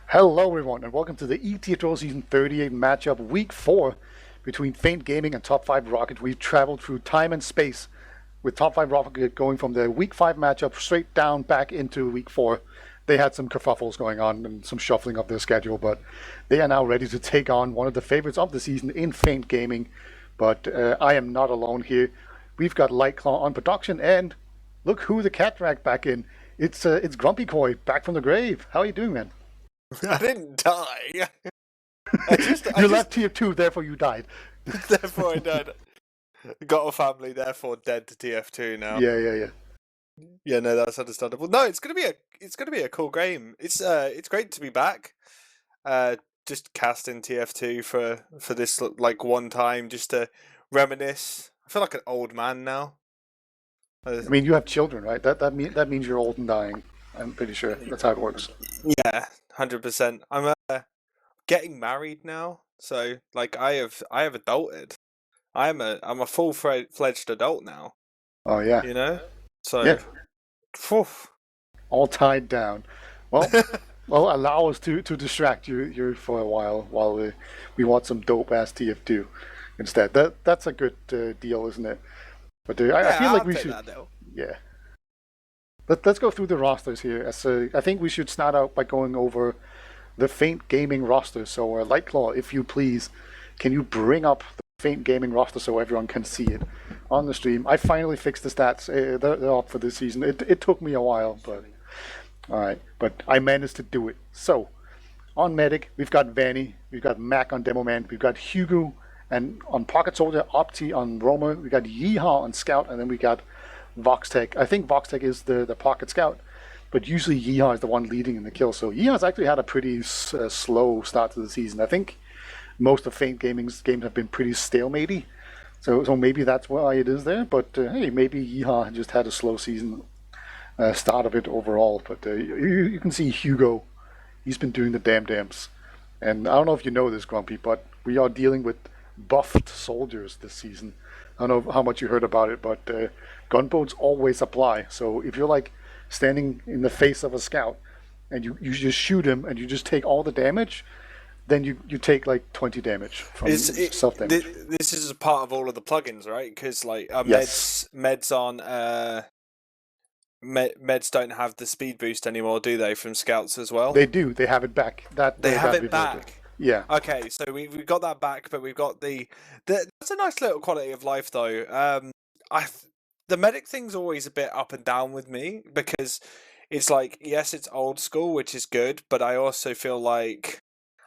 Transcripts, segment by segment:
Hello, everyone, and welcome to the ETF2L Season 38 matchup, Week 4, between Faint Gaming and top5rocket. We've traveled through time and space, with top5rocket going from the Week 5 matchup straight down back into Week 4. They had some kerfuffles going on and some shuffling of their schedule, but they are now ready to take on one of the favorites of the season in Faint Gaming. But I am not alone here. We've got Lightclaw on production, and look who the cat dragged back in. It's GrumpyKoi back from the grave. How are you doing, man? I didn't die. You left TF2, therefore you died. Therefore I died. Got a family, therefore dead to TF2 now. Yeah. Yeah, no, that's understandable. No, it's gonna be a cool game. It's great to be back. Just casting TF2 for this like one time, just to reminisce. I feel like an old man now. I mean, you have children, right? That means you're old and dying. I'm pretty sure that's how it works. Yeah, 100%. I'm getting married now, so like I have adulted. I'm a full-fledged adult now. Oh yeah. You know, so Yeah. Phew. All tied down. Well, allow us to distract you for a while we watch some dope ass TF2 instead. That's a good deal, isn't it? But I feel like we should. Yeah. Let's go through the rosters here. I think we should start out by going over the Faint Gaming roster. So, Lightclaw, if you please, can you bring up the Faint Gaming roster so everyone can see it on the stream? I finally fixed the stats. They're up for this season. It took me a while, but all right. But I managed to do it. So, on Medic, we've got Vanny, we've got Mac on Demo Man, we've got Hugo, and on Pocket Soldier, Opti on Roamer, we got Yeehaw on Scout, and then we got Voxtech. I think Voxtech is the Pocket Scout, but usually Yeehaw is the one leading in the kill. So Yeehaw's actually had a pretty slow start to the season. I think most of Faint Gaming's games have been pretty stalematey. So maybe that's why it is there. But hey, maybe Yeehaw just had a slow season start of it overall. But you can see Hugo, he's been doing the damns. And I don't know if you know this, Grumpy, but we are dealing with buffed soldiers this season. I don't know how much you heard about it, but gunboats always apply. So if you're like standing in the face of a scout and you just shoot him and you just take all the damage, then you take like 20 damage from self-damage. This is a part of all of the plugins, right? Because like Yes. meds on meds don't have the speed boost anymore, do they? From scouts as well. They do. They have it back. They have it back. Yeah. Okay, so we've got that back, but we've got that's a nice little quality of life though. The medic thing's always a bit up and down with me because it's like, yes, it's old school, which is good, but I also feel like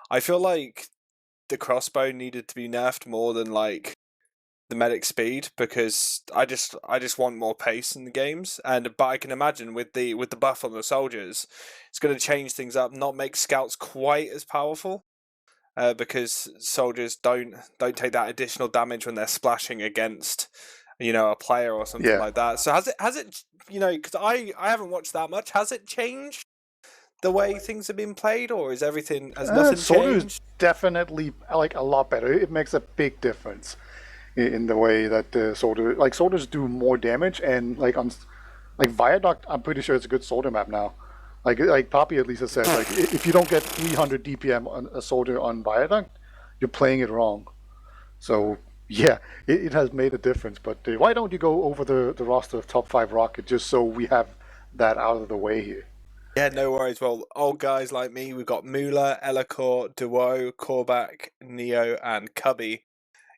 the crossbow needed to be nerfed more than like the medic speed, because I just want more pace in the games. But I can imagine with the buff on the soldiers, it's going to change things up, not make scouts quite as powerful. Because soldiers don't take that additional damage when they're splashing against, a player or something like that. So has it because I haven't watched that much. Has it changed the way things have been played, or has nothing soldiers changed? Definitely like a lot better. It makes a big difference in the way that soldiers do more damage, and like on like Viaduct, I'm pretty sure it's a good soldier map now. Like Poppy at least has said, like if you don't get 300 DPM on a soldier on Viaduct, you're playing it wrong. So yeah, it has made a difference. But why don't you go over the roster of top5rocket just so we have that out of the way here? Yeah, no worries. Well, old guys like me, we've got Mula, Elacor, Duo, Korvac, Neo, and Cubby.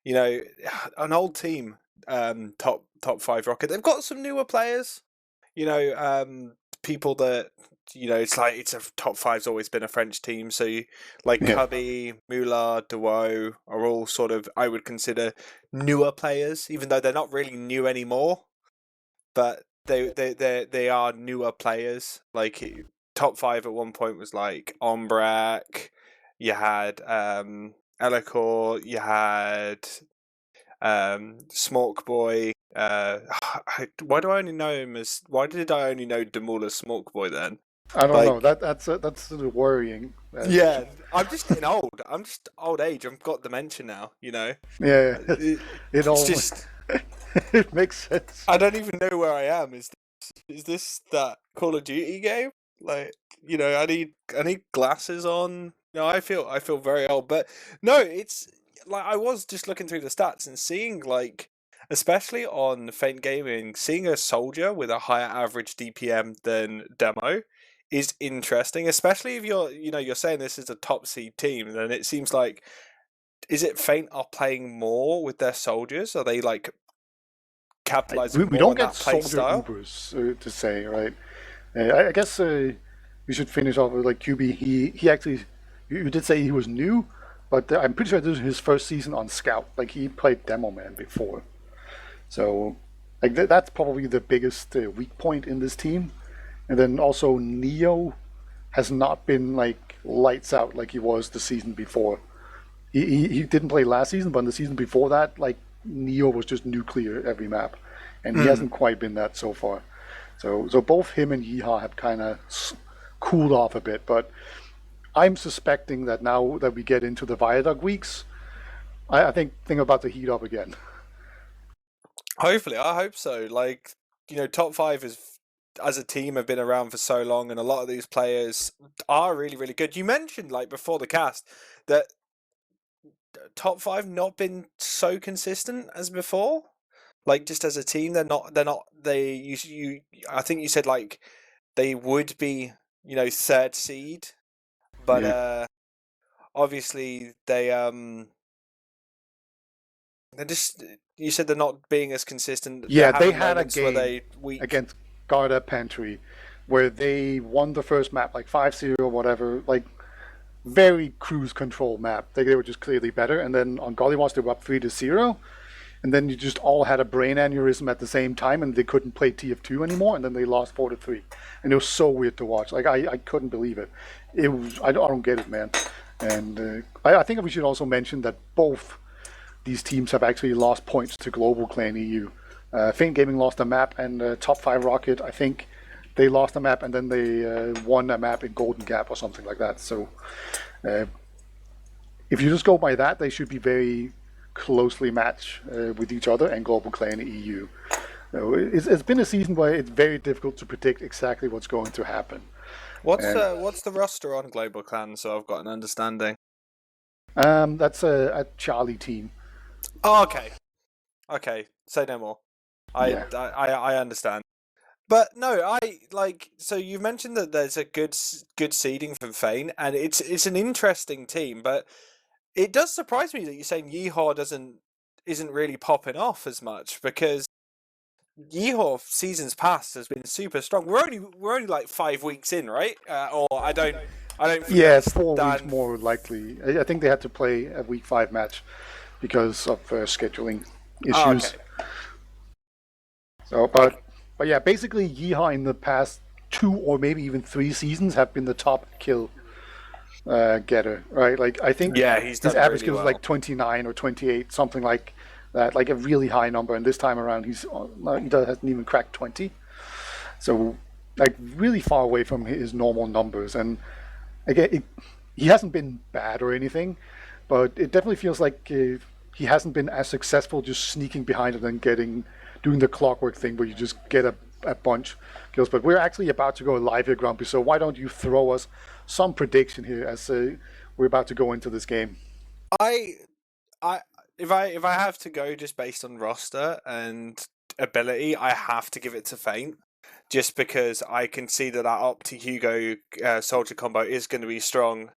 An old team. Top5rocket. They've got some newer players. People that it's a top five's always been a French team, so Cubby, Mula, Duo are all sort of, I would consider, newer players, even though they're not really new anymore, but they are newer players. Like top five at one point was like Ombrak, you had Elacor, you had Smork Boy. Why did I only know Demul as Smork Boy then? I don't know. That's sort of worrying. Yeah, I'm just getting old. I'm just old age. I've got dementia now. Yeah. It all just it makes sense. I don't even know where I am. Is this that Call of Duty game? Like I need glasses on. No, I feel very old. But no, it's like I was just looking through the stats and seeing like, especially on Faint Gaming, seeing a soldier with a higher average DPM than Demo is interesting. Especially if you're saying this is a top seed team, then it seems like, is it Faint are playing more with their soldiers? Are they like capitalizing We more don't on get that play soldier style? Ubers to say, right? I guess we should finish off with like QB. He actually, you did say he was new, but I'm pretty sure this is his first season on Scout. Like he played Demo Man before, so like that's probably the biggest weak point in this team. And then also Neo has not been like lights out like he was the season before. He didn't play last season, but in the season before that, like Neo was just nuclear every map, and he hasn't quite been that so far. So both him and Yeehaw have kind of cooled off a bit, but I'm suspecting that now that we get into the Viaduct weeks, I think about to heat up again. Hopefully, I hope so. Like, top five is as a team have been around for so long, and a lot of these players are really, really good. You mentioned like before the cast that top five not been so consistent as before. Like just as a team, they're not they you I think you said like they would be third seed, but Yeah, obviously they're just, you said they're not being as consistent. They're yeah, they having had a moments where game they weak. against Garda Pantry where they won the first map like 5-0 or whatever, like very cruise control map. They were just clearly better, and then on Gollywatch they were up 3-0, and then you just all had a brain aneurysm at the same time, and they couldn't play TF2 anymore, and then they lost 4-3, and it was so weird to watch. Like I couldn't believe it. It was I don't get it, man. And I think we should also mention that both these teams have actually lost points to Global Clan EU. Faint Gaming lost a map, and top5rocket, I think they lost a map, and then they won a map in Golden Gap or something like that. So if you just go by that, they should be very closely matched with each other and Global Clan EU. It's been a season where it's very difficult to predict exactly what's going to happen. What's the roster on Global Clan? So I've got an understanding. That's a Charlie team. Oh, okay. Say no more. Yeah. I understand. But no, I like. So you've mentioned that there's a good seeding from Fane, and it's an interesting team. But it does surprise me that you're saying Yeehaw isn't really popping off as much, because Yeehaw seasons past has been super strong. We're only like 5 weeks in, right? Or I don't fully Yeah, 4 weeks understand. more likely. I think they had to play a week 5 match because of scheduling Oh, issues. okay. So, Okay. but yeah, basically Yeehaw in the past 2 or maybe even 3 seasons have been the top kill getter, right? Like I think Yeah, he's his done average really kill is well. like 29 or 28, something like that, like a really high number. And this time around, he hasn't even cracked 20. So like really far away from his normal numbers. And again, he hasn't been bad or anything, but it definitely feels like he hasn't been as successful just sneaking behind it and doing the clockwork thing where you just get a bunch kills. But we're actually about to go live here, Grumpy. So why don't you throw us some prediction here as we're about to go into this game? I I if I have to go just based on roster and ability, I have to give it to Feint, just because I can see that Opti Hugo Soldier combo is going to be strong.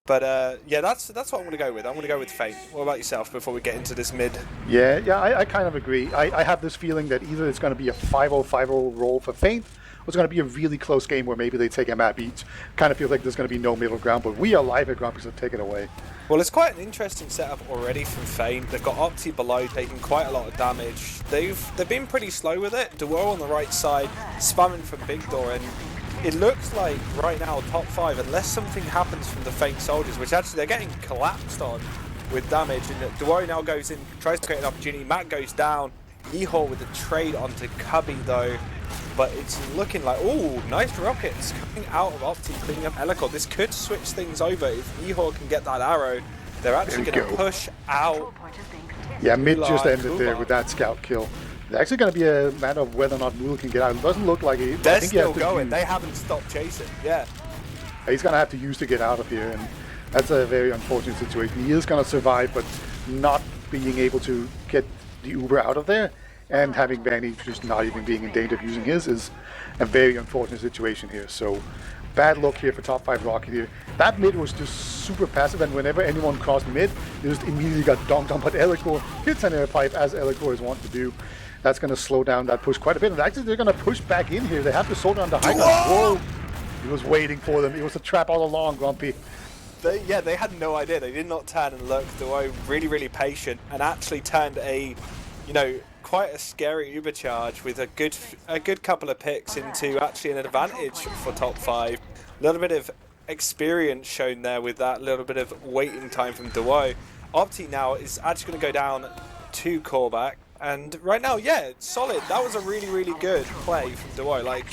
But yeah, that's what I'm going to go with. I'm going to go with Feint. What about yourself before we get into this mid? Yeah, I kind of agree. I have this feeling that either it's going to be a 5-0-5-0 roll for Faint, or it's going to be a really close game where maybe they take a map each. Kind of feels like there's going to be no middle ground, but we are live at Grumpy, so take it away. Well, it's quite an interesting setup already from Feint. They've got Opti below, taking quite a lot of damage. They've been pretty slow with it. Duo on the right side, spamming from Big Door, and it looks like right now top 5, unless something happens from the Feint soldiers, which actually they're getting collapsed on with damage. And Duo now goes in, tries to create an opportunity. Matt goes down. Yeehaw with a trade onto Cubby though. But it's looking like, oh, nice rockets coming out of Opti, cleaning up Elikor. This could switch things over if Yeehaw can get that arrow. They're actually going to push out. Yeah, mid just Kublai, ended there with that scout kill. It's actually going to be a matter of whether or not Mool can get out. It doesn't look like it. They're I think he has still to going. use. They haven't stopped chasing. Yeah. he's going to have to use to get out of here, and that's a very unfortunate situation. He is going to survive, but not being able to get the Uber out of there and having Vanny just not even being in danger of using his is a very unfortunate situation here. So bad luck here for top 5 Rocket here. That mid was just super passive, and whenever anyone crossed mid, they just immediately got dunked on. But Lightclaw hits an air pipe, as Lightclaw is wont to do. That's going to slow down that push quite a bit. And actually, they're going to push back in here. They have to soldier on the high ground. Whoa! He was waiting for them. It was a trap all along, Grumpy. They had no idea. They did not turn and look. They were really, really patient and actually turned a, quite a scary Uber charge with a good couple of picks into actually an advantage for top 5. A little bit of experience shown there with that little bit of waiting time from Duo. Opti now is actually going to go down to callback. And right now, yeah, it's solid. That was a really, really good play from Duo. Like,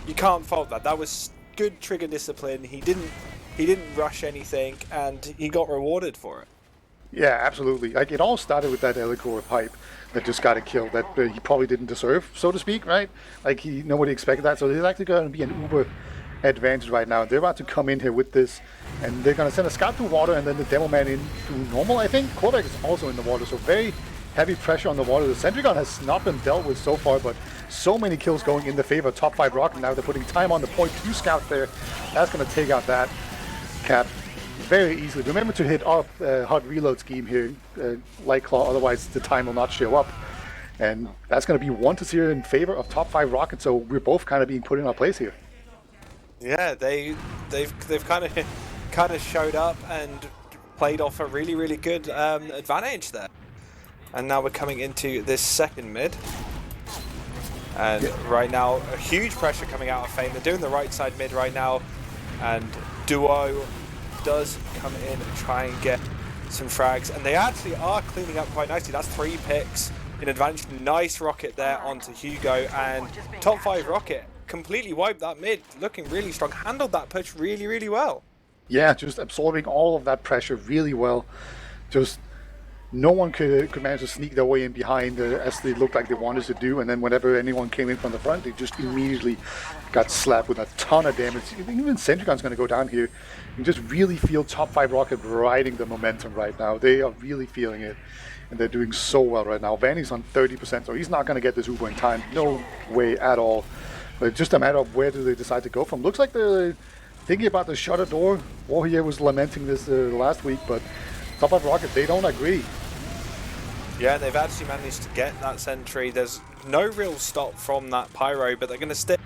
you can't fault that. That was good trigger discipline. He didn't rush anything, and he got rewarded for it. Yeah, absolutely. Like, it all started with that Lightclaw pipe that just got a kill that he probably didn't deserve, so to speak, right? Like, nobody expected that. So there's actually going to be an Uber advantage right now. They're about to come in here with this, and they're going to send a scout through water and then the demo man in through normal, I think. Kodak is also in the water, so very heavy pressure on the water. The sentry gun has not been dealt with so far, but so many kills going in the favor of top 5 Rocket. Now they're putting time on the point. 2 scouts there. That's going to take out that cap very easily. Remember to hit up hot reload scheme here, Lightclaw, otherwise the time will not show up. And that's going to be 1-0 in favor of top 5 Rocket, so we're both kind of being put in our place here. Yeah, they've kind of showed up and played off a really, really good advantage there. And now we're coming into this second mid. And right now, a huge pressure coming out of Fame. They're doing the right side mid right now. And Duo does come in and try and get some frags. And they actually are cleaning up quite nicely. That's 3 picks in advantage. Nice rocket there onto Hugo. And top 5 Rocket completely wiped that mid. Looking really strong. Handled that push really, really well. Yeah, just absorbing all of that pressure really well. Just no one could manage to sneak their way in behind as they looked like they wanted to do, and then whenever anyone came in from the front, they just immediately got slapped with a ton of damage. Even Sentrygon's going to go down here. You just really feel top 5 Rocket riding the momentum right now. They are really feeling it, and they're doing so well right now. Vanny's on 30%, so he's not going to get this Uber in time. No way at all. But it's just a matter of where do they decide to go from. Looks like they're thinking about the shutter door. Warrior was lamenting this last week, but top 5 Rocket, they don't agree. Yeah, they've actually managed to get that sentry. There's no real stop from that Pyro, but they're going to stick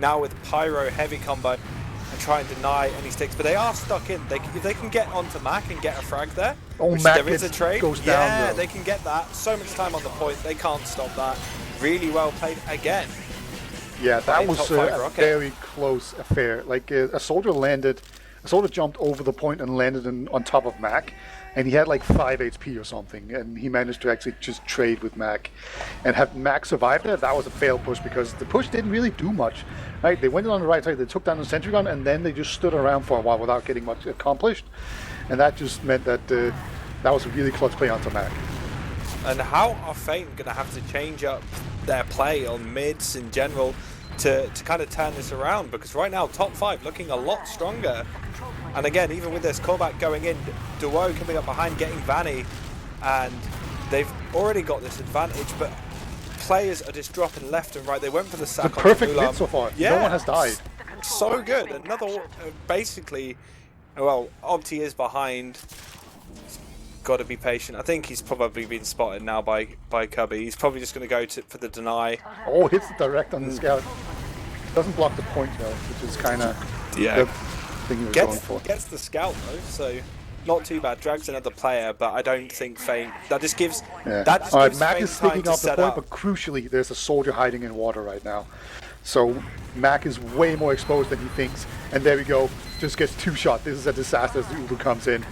now with Pyro heavy combo and try and deny any sticks. But they are stuck in. If they can get onto Mac and get a frag there, Mac there is a trade. Goes down, yeah, though. They can get that. So much time on the point. They can't stop that. Really well played again. Yeah, that was a very close affair. Like a soldier jumped over the point and landed on top of Mac. And he had like 5 HP or something, and he managed to actually just trade with Mac. And have Mac survived that was a failed push, because the push didn't really do much. Right? They went in on the right side, they took down the sentry gun, and then they just stood around for a while without getting much accomplished. And that just meant that that was a really clutch play onto Mac. And how are Fame going to have to change up their play on mids in general to kind of turn this around? Because right now, top 5 looking a lot stronger. And again, even with this callback going in, Duo coming up behind, getting Vanny, and they've already got this advantage, but players are just dropping left and right. They went for the sack. It's a perfect hit so far. Yeah, no one has died. So good. Another, basically, well, Opti is behind. Got to be patient. I think he's probably been spotted now by Cubby. He's probably just going to go for the deny. Oh, hits it direct on the scout. Doesn't block the point though, which is kind of the thing he was going for. Gets the scout though, so not too bad. Drags another player, but I don't think Fame. That just gives. Yeah. That just All gives right, Mac Fame is time sticking to up the set point, up. but crucially, there's a soldier hiding in water right now. So Mac is way more exposed than he thinks, and there we go. Just gets 2 shot. This is a disaster as the Uber comes in.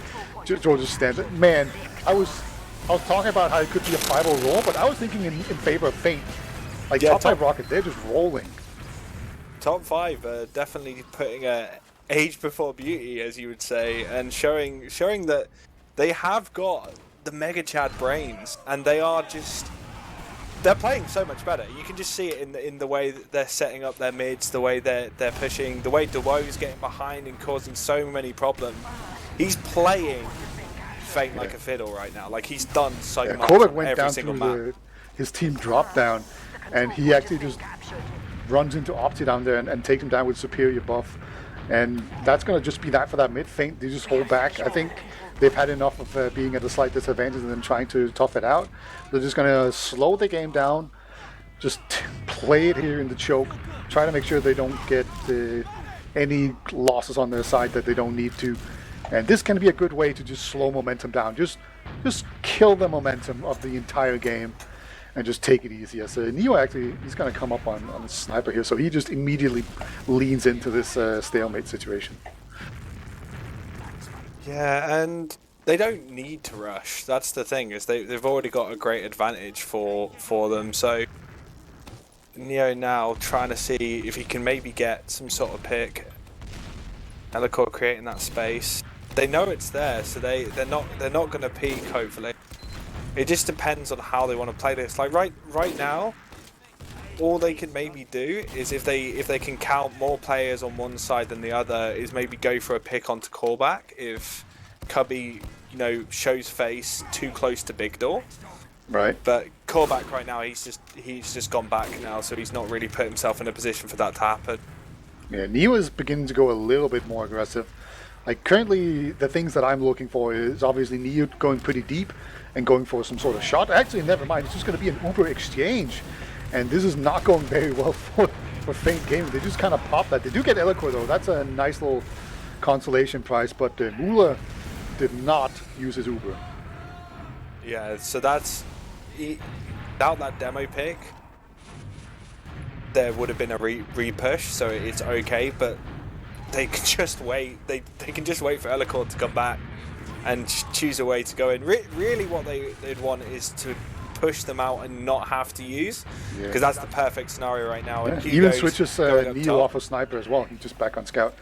George just stands. Man, I was talking about how it could be a 5-0 roll, but I was thinking in favor of Fame. Like top 5 Rocket, they're just rolling. Top 5 definitely putting age before beauty, as you would say, and showing that they have got the Mega Chad brains, and they are just they're playing so much better. You can just see it in the way that they're setting up their mids, the way they're pushing, the way Dewoe's getting behind and causing so many problems. He's playing Feint like a fiddle right now. Like, he's done so much Korvac on went every down single through map. his team drop down, and he actually just runs into Opti down there and takes him down with superior buff. And that's going to just be that for that mid. Feint, they just hold back. I think they've had enough of being at a slight disadvantage and then trying to tough it out. They're just going to slow the game down, just play it here in the choke, try to make sure they don't get any losses on their side that they don't need to. And this can be a good way to just slow momentum down. Just kill the momentum of the entire game and just take it easy. So Neo actually, he's going to come up on a sniper here, so he just immediately leans into this stalemate situation. Yeah, and they don't need to rush. That's the thing, is they've already got a great advantage for them. So Neo now trying to see if he can maybe get some sort of pick. Lightclaw creating that space. They know it's there, so they're not going to peek. Hopefully, it just depends on how they want to play this. Like right now, all they can maybe do is if they can count more players on one side than the other, is maybe go for a pick onto callback if Cubby, you know, shows face too close to Big Door. Right. But callback right now, he's just gone back now, so he's not really put himself in a position for that to happen. Yeah, Neo is beginning to go a little bit more aggressive. Like, currently, the things that I'm looking for is obviously Neo going pretty deep and going for some sort of shot. Actually, never mind. It's just going to be an Uber exchange. And this is not going very well for Feint Gaming. They just kind of pop that. They do get Lightclaw, though. That's a nice little consolation prize. But Mula did not use his Uber. Yeah, so that's... Without that demo pick, there would have been a re-push, so it's okay, but they can just wait. They can just wait for Lightclaw to come back and choose a way to go in. Really what they'd want is to push them out and not have to use, because that's the perfect scenario right now. Yeah, even switches Neo off a sniper as well. He's just back on scout.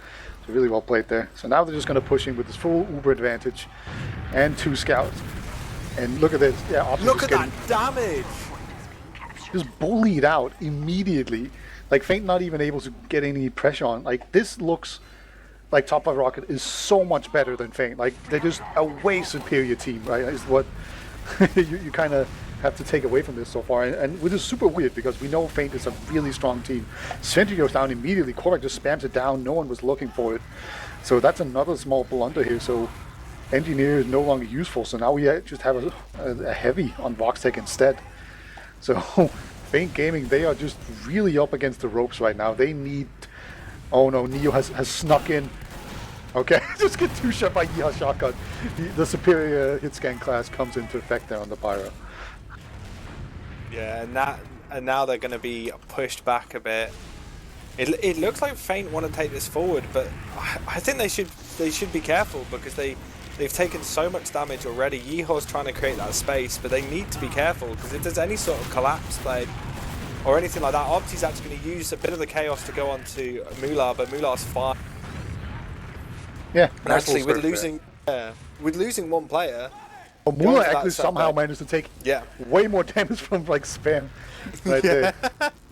So really well played there. So now they're just going to push in with this full Uber advantage and 2 scouts. And look at this. Yeah, look at that damage! Just bullied out immediately. Like, Feint not even able to get any pressure on. Like, this looks like top5rocket is so much better than Feint. Like, they're just a way superior team, right? Is what you kind of have to take away from this so far. And which is super weird, because we know Feint is a really strong team. Sentry goes down immediately. Korvac just spams it down. No one was looking for it. So that's another small blunder here. So Engineer is no longer useful. So now we just have a heavy on Voxtech instead. So Feint Gaming, they are just really up against the ropes right now. They need... Oh no, Neo has snuck in. Okay, just get 2-shot by Yeehaw Shotgun. The superior hit scan class comes into effect there on the Pyro. Yeah, and now they're going to be pushed back a bit. It looks like Feint want to take this forward, but I think they should be careful, because they've taken so much damage already. Yeehaw's trying to create that space, but they need to be careful, because if there's any sort of collapse play or anything like that, Opti's actually going to use a bit of the chaos to go on to Mula, but Mula's fine. Yeah, and actually with losing one player, Mula actually somehow managed to take way more damage from like spam right there.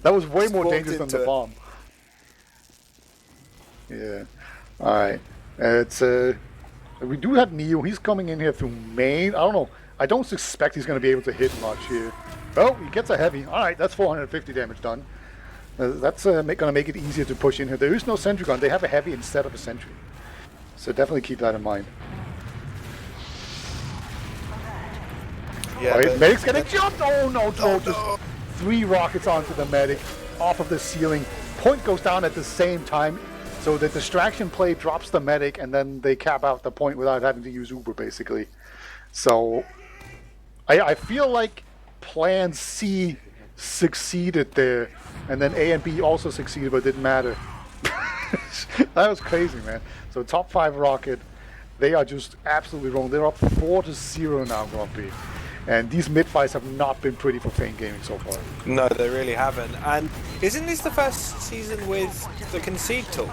That was way more dangerous than the bomb. Yeah. All right. It's we do have Neo. He's coming in here through main. I don't know. I don't suspect he's going to be able to hit much here. Oh, he gets a heavy. All right, that's 450 damage done. That's going to make it easier to push in here. There is no sentry gun. They have a heavy instead of a sentry. So definitely keep that in mind. Yeah, right, medic's getting jumped. Oh no, just 3 rockets onto the medic off of the ceiling. Point goes down at the same time. So the distraction play drops the medic, and then they cap out the point without having to use Uber, basically. So I feel like Plan C succeeded there, and then A and B also succeeded, but it didn't matter. That was crazy, man. So top5rocket, they are just absolutely wrong. They're up 4-0 now, Grumpy. And these mid-fights have not been pretty for Feint Gaming so far. No, they really haven't. And isn't this the first season with the concede tool?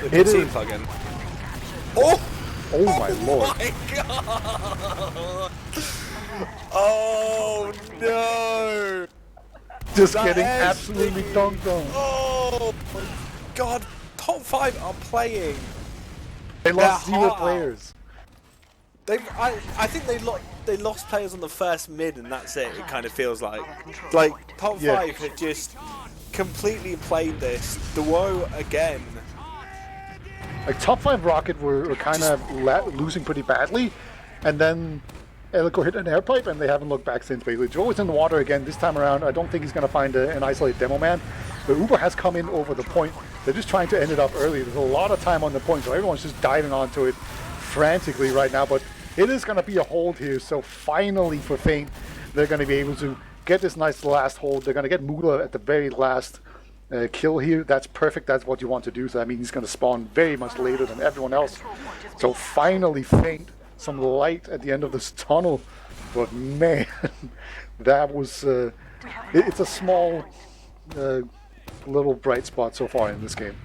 The concede plugin? Oh! Oh my lord. My god! Oh no! Just That getting edge, absolutely baby. dunked on. Oh my god, top 5 are playing. They lost They're 0 hot. players. I think they lost players on the first mid, and that's it. It kind of feels like top 5 had just completely played this. The woe again. Like top 5 Rocket were kind of losing pretty badly, and then Elico hit an air pipe, and they haven't looked back since. Basically, Joe is in the water again this time around. I don't think he's going to find an isolated demo man, but Uber has come in over the point. They're just trying to end it up early. There's a lot of time on the point, so everyone's just diving onto it frantically right now. But it is going to be a hold here, so finally for Feint, they're going to be able to get this nice last hold. They're going to get Mula at the very last kill here. That's perfect. That's what you want to do. So I mean, he's going to spawn very much later than everyone else. So finally Feint some light at the end of this tunnel. But man, that was it's a small little bright spot so far in this game.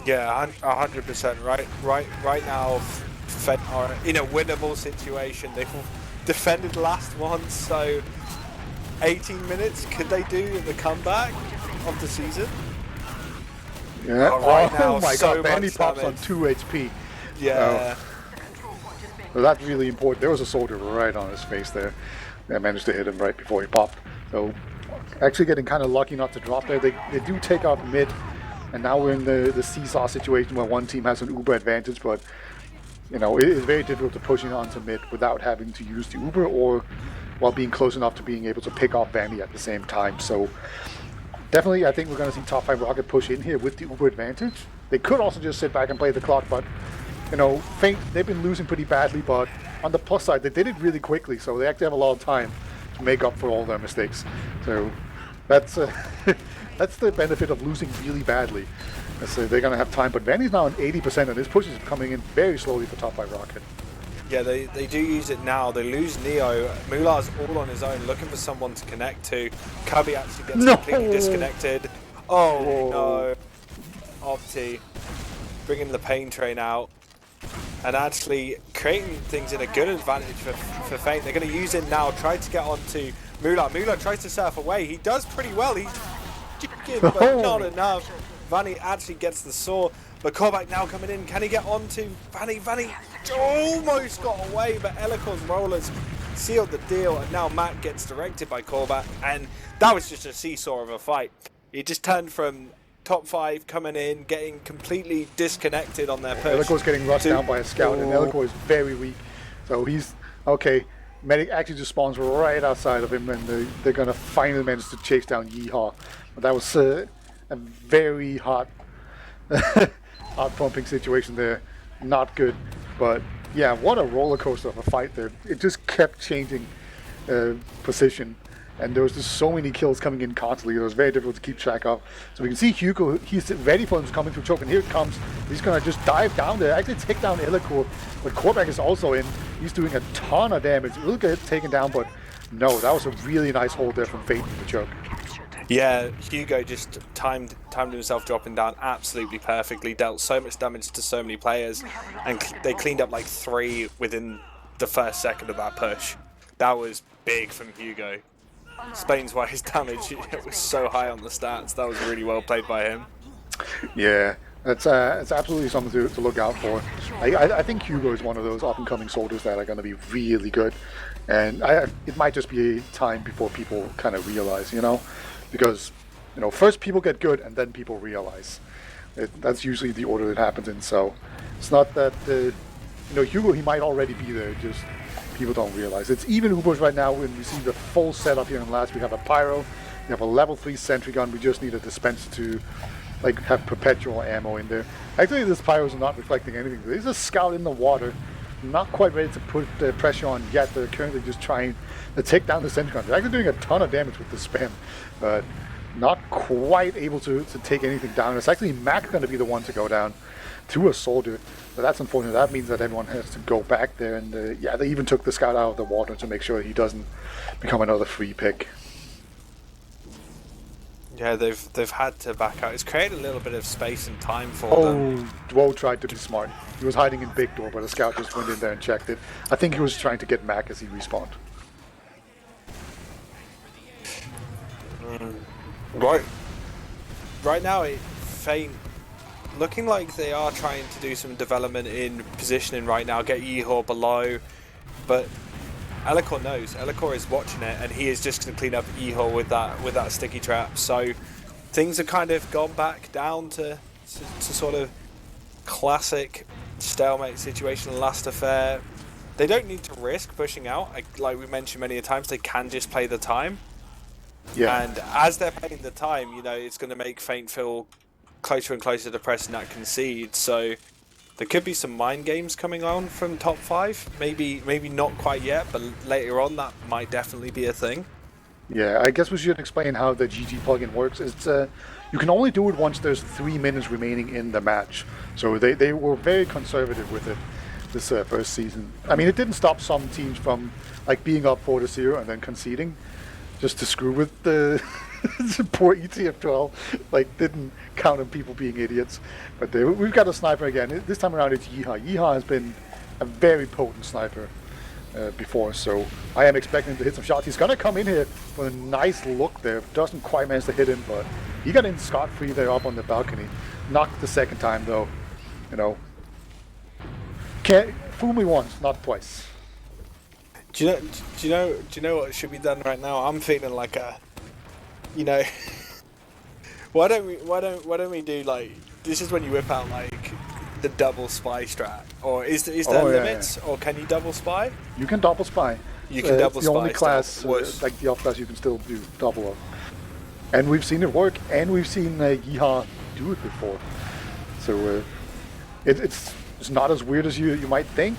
Yeah, 100%. Right now, Fed are in a winnable situation. They've defended last one, so 18 minutes. Could they do the comeback of the season? Yeah. Right now, oh my so god, Bandy much pops damage. on 2 HP. Yeah. So that's really important. There was a soldier right on his face there. I managed to hit him right before he popped. So actually getting kind of lucky not to drop there. They do take out mid. And now we're in the seesaw situation where one team has an Uber advantage, but you know, it is very difficult to push in onto mid without having to use the Uber or while being close enough to being able to pick off Vandy at the same time. So definitely I think we're going to see top 5 Rocket push in here with the Uber advantage. They could also just sit back and play the clock, but you know, Feint, they've been losing pretty badly, but on the plus side, they did it really quickly, so they actually have a lot of time to make up for all their mistakes. So that's that's the benefit of losing really badly. So they're going to have time, but Vandy's now on 80%, and his push is coming in very slowly for top 5 Rocket. Yeah, they do use it now. They lose Neo. Mular's all on his own, looking for someone to connect to. Cubby actually gets completely disconnected. Oh no. Opti bringing the pain train out and actually creating things in a good advantage for Feint. They're going to use it now. Try to get onto Mular. Mular tries to surf away. He does pretty well. He's but not enough. Vanny actually gets the saw, but Korbak now coming in. Can he get onto Vanny? Vanny almost got away, but Elico's rollers sealed the deal, and now Matt gets directed by Korbak, and that was just a seesaw of a fight. It just turned from top 5 coming in, getting completely disconnected on their push. Elico's getting rushed down by a scout, and Elico is very weak, so he's okay. Medic actually just spawns right outside of him, and they're gonna finally manage to chase down Yeehaw. But that was a very hot, hot pumping situation there. Not good, but yeah, what a roller coaster of a fight there. It just kept changing position, and there was just so many kills coming in constantly. It was very difficult to keep track of. So we can see Hugo, he's ready for him to come into choke, and here it comes. He's gonna just dive down there, actually take down Elico, but Korbak is also in. He's doing a ton of damage. We'll get taken down, but no, that was a really nice hold there from Feint in the choke. Yeah, Hugo just timed himself dropping down absolutely perfectly, dealt so much damage to so many players, and they cleaned up like 3 within the first second of that push. That was big from Hugo. Explains why his damage was so high on the stats. That was really well played by him. Yeah, it's absolutely something to look out for. I think Hugo is one of those up-and-coming soldiers that are going to be really good, and it might just be time before people kind of realize, you know, because you know, first people get good and then people realize. That's usually the order that happens in. So it's not that you know, Hugo, he might already be there, just people don't realize. It's even Ubers right now when we see the full setup here in last. We have a Pyro, we have a level 3 sentry gun. We just need a dispenser to like have perpetual ammo in there. Actually, this Pyro is not reflecting anything. There's a scout in the water, not quite ready to put the pressure on yet. They're currently just trying to take down the sentry gun. They're actually doing a ton of damage with the spam, but not quite able to take anything down. It's actually Mac going to be the one to go down to a soldier, but that's unfortunate. That means that everyone has to go back there, and yeah, they even took the scout out of the water to make sure he doesn't become another free pick. Yeah, they've had to back out. It's created a little bit of space and time for them. Dwo tried to be smart. He was hiding in big door, but the scout just went in there and checked it. I think he was trying to get Mac as he respawned. Right. Right now, Feint looking like they are trying to do some development in positioning right now, get Yeehaw below, but Elikor knows. Elikor is watching it, and he is just going to clean up Yeehaw with that sticky trap. So things have kind of gone back down to sort of classic stalemate situation last affair. They don't need to risk pushing out. Like we mentioned many times, they can just play the time. Yeah. And as they're playing the time, it's going to make Feint feel closer and closer to pressing that concede. So there could be some mind games coming on from top 5. Maybe not quite yet, but later on that might definitely be a thing. Yeah, I guess we should explain how the GG plugin works. It's you can only do it once there's 3 minutes remaining in the match. So they were very conservative with it this first season. I mean, it didn't stop some teams from like being up 4-0 and then conceding, just to screw with the poor ETF2L. Like, didn't count on people being idiots. But we've got a sniper again. This time around it's Yeehaw. Yeehaw has been a very potent sniper before, so I am expecting him to hit some shots. He's gonna come in here with a nice look there. Doesn't quite manage to hit him, but he got in scot-free there up on the balcony. Knocked the second time though. Can't fool me once, not twice. Do you know what should be done right now? I'm feeling like why don't we do like, this is when you whip out like the double spy strat, or is there limits, or can you double spy? You can double spy. You can double it's spy. The only class, like the off class, you can still do double up. And we've seen it work, and we've seen Yeehaw do it before. So it's not as weird as you might think.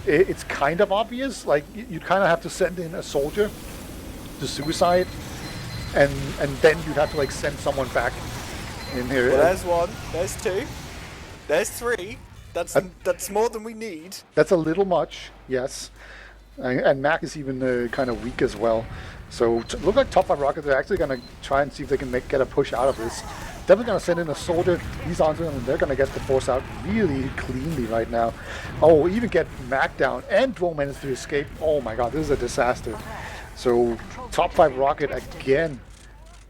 It's kind of obvious. Like, you kind of have to send in a soldier to suicide, and then you'd have to like send someone back in here. Well, there's one, there's two, there's three. That's more than we need. That's a little much, yes. And Mac is even kind of weak as well. So look like top5rocket. They're actually going to try and see if they can get a push out of this. Definitely going to send in a soldier. He's onto them, and they're going to get the force out really cleanly right now. Oh, even get Mac down, and Dwell managed to escape. Oh my god, this is a disaster. So top5rocket again,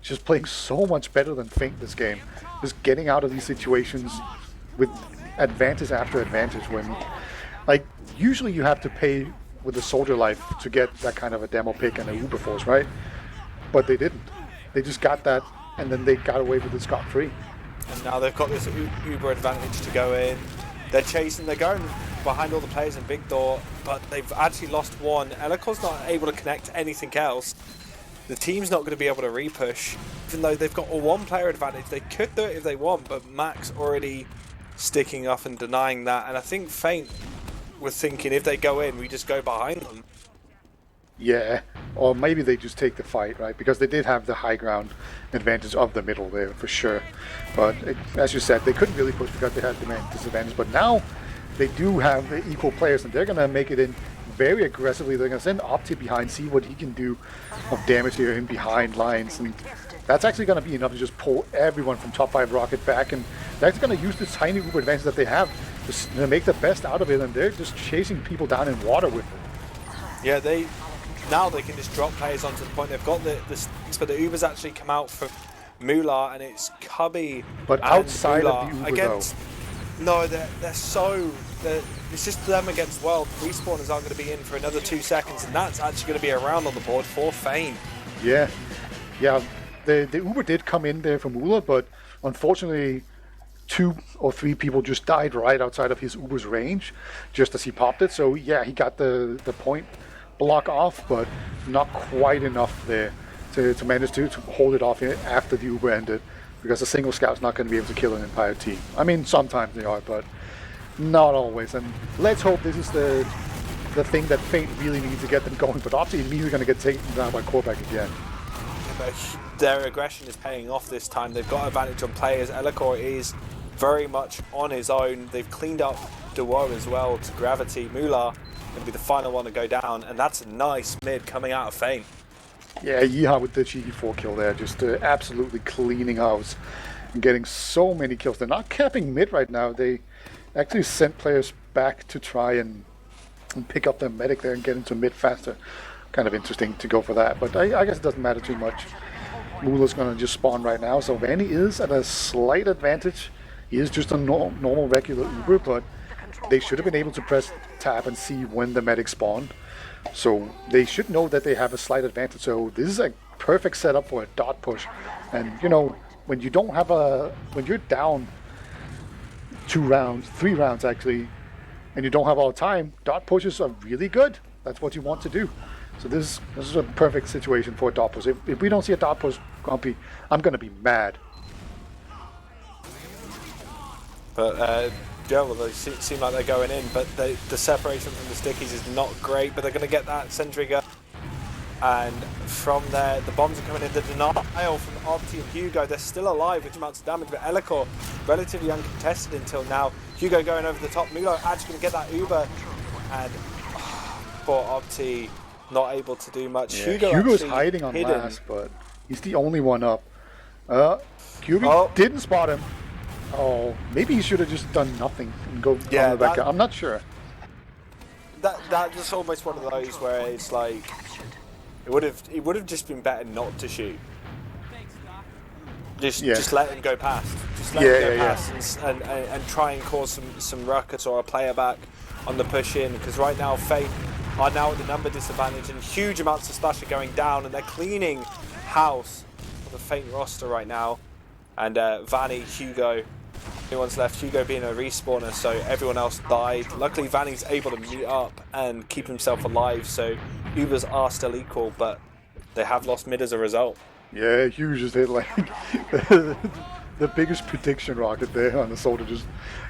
just playing so much better than Feint this game. Just getting out of these situations with advantage after advantage, when like usually you have to pay with the soldier life to get that kind of a demo pick and a Uber force, right? But they didn't. They just got that, and then they got away with it scot-free. And now they've got this Uber advantage to go in. They're chasing, they're going behind all the players in big door, but they've actually lost one. Elikor's not able to connect anything else. The team's not going to be able to repush, even though they've got a one-player advantage. They could do it if they want, but Mac's already sticking up and denying that. And I think Feint was thinking, if they go in, we just go behind them. Yeah, or maybe they just take the fight, right? Because they did have the high ground advantage of the middle there, for sure. But as you said, they couldn't really push because they had the disadvantage. But now they do have equal players, and they're going to make it in very aggressively. They're going to send Opti behind, see what he can do of damage here in behind lines. And that's actually going to be enough to just pull everyone from top5rocket back. And they're actually going to use this tiny Uber advantage that they have to make the best out of it. And they're just chasing people down in water with it. Yeah, now they can just drop players onto the point. They've got the sticks, but the Ubers actually come out from Moolah, and it's Cubby. But outside Moolah of the Uber, against, no, it's just them against World. Respawners aren't going to be in for another 2 seconds, and that's actually going to be a round on the board for Feint. Yeah. The Uber did come in there from Moolah, but unfortunately 2 or 3 people just died right outside of his Uber's range, just as he popped it. So yeah, he got the point block off, but not quite enough there to manage to hold it off after the Uber ended, because a single scout's not going to be able to kill an entire team. I mean, sometimes they are, but not always. And let's hope this is the thing that Feint really needs to get them going. But obviously immediately going to get taken down by Korvac again. But their aggression is paying off this time. They've got advantage on players. Elikor is very much on his own. They've cleaned up Duo as well to Gravity. Moolah going to be the final one to go down, and that's a nice mid coming out of Feint. Yeah, Yeehaw with the cheeky 4 kill there, just absolutely cleaning house and getting so many kills. They're not capping mid right now. They actually sent players back to try and pick up their medic there and get into mid faster. Kind of interesting to go for that, but I guess it doesn't matter too much. Mula's going to just spawn right now. So Vanny is at a slight advantage. He is just a normal regular Uber, but they should have been able to press tab and see when the medic spawned. So they should know that they have a slight advantage. So this is a perfect setup for a dot push. And you know, when you don't have when you're down 2 rounds, 3 rounds actually, and you don't have all the time, dot pushes are really good. That's what you want to do. So this is a perfect situation for a dot push. If we don't see a dot push, Grumpy, I'm gonna be mad. But yeah, well, they seem like they're going in, but the separation from the stickies is not great. But they're going to get that sentry gun, and from there, the bombs are coming in. The denial from Opti and Hugo, they're still alive, which amounts to damage. But Elikor, relatively uncontested until now. Hugo going over the top. Mulo actually going to get that Uber, and poor Opti not able to do much. Yeah, Hugo's hiding on last, but he's the only one up. QB didn't spot him. Oh, maybe he should have just done nothing and go on the back. I'm not sure. That's almost one of those where it's like it would have just been better not to shoot. Just let him go past. Just let him go past and try and cause some ruckus or a player back on the push in, because right now Fate are now at the number disadvantage and huge amounts of splash are going down, and they're cleaning house for the Fate roster right now. And Vanny, Hugo, everyone's left. Hugo being a respawner, so everyone else died. Luckily, Vanny's able to meet up and keep himself alive, so Ubers are still equal, but they have lost mid as a result. Yeah, Hugh just hit like the biggest prediction rocket there on the soldier,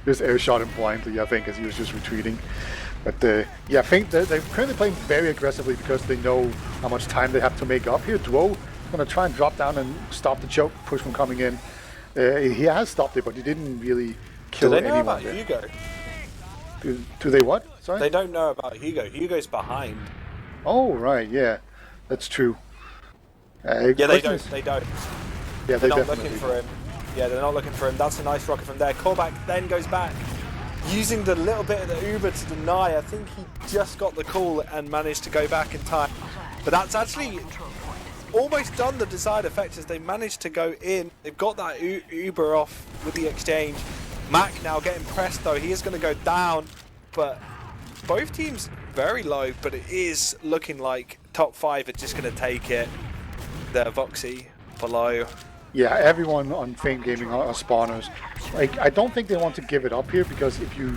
just air shot him blindly, I think, as he was just retreating. But yeah, I think they're currently playing very aggressively because they know how much time they have to make up here. Duo is going to try and drop down and stop the choke push from coming in. He has stopped it, but he didn't really kill anyone. Do they know about Hugo? Do they what? Sorry? They don't know about Hugo. Hugo's behind. Oh, right, yeah. That's true. Yeah, they don't. Yeah, they're not looking for him. Yeah, they're not looking for him. That's a nice rocket from there. Callback then goes back. Using the little bit of the Uber to deny. I think he just got the call and managed to go back in time. But that's actually almost done the desired effect, as they managed to go in. They've got that Uber off with the exchange. Mac now getting pressed though. He is going to go down, but both teams very low, but it is looking like top 5 are just going to take it. The Voxy below. Yeah, everyone on Fame Gaming are spawners. Like, I don't think they want to give it up here, because if you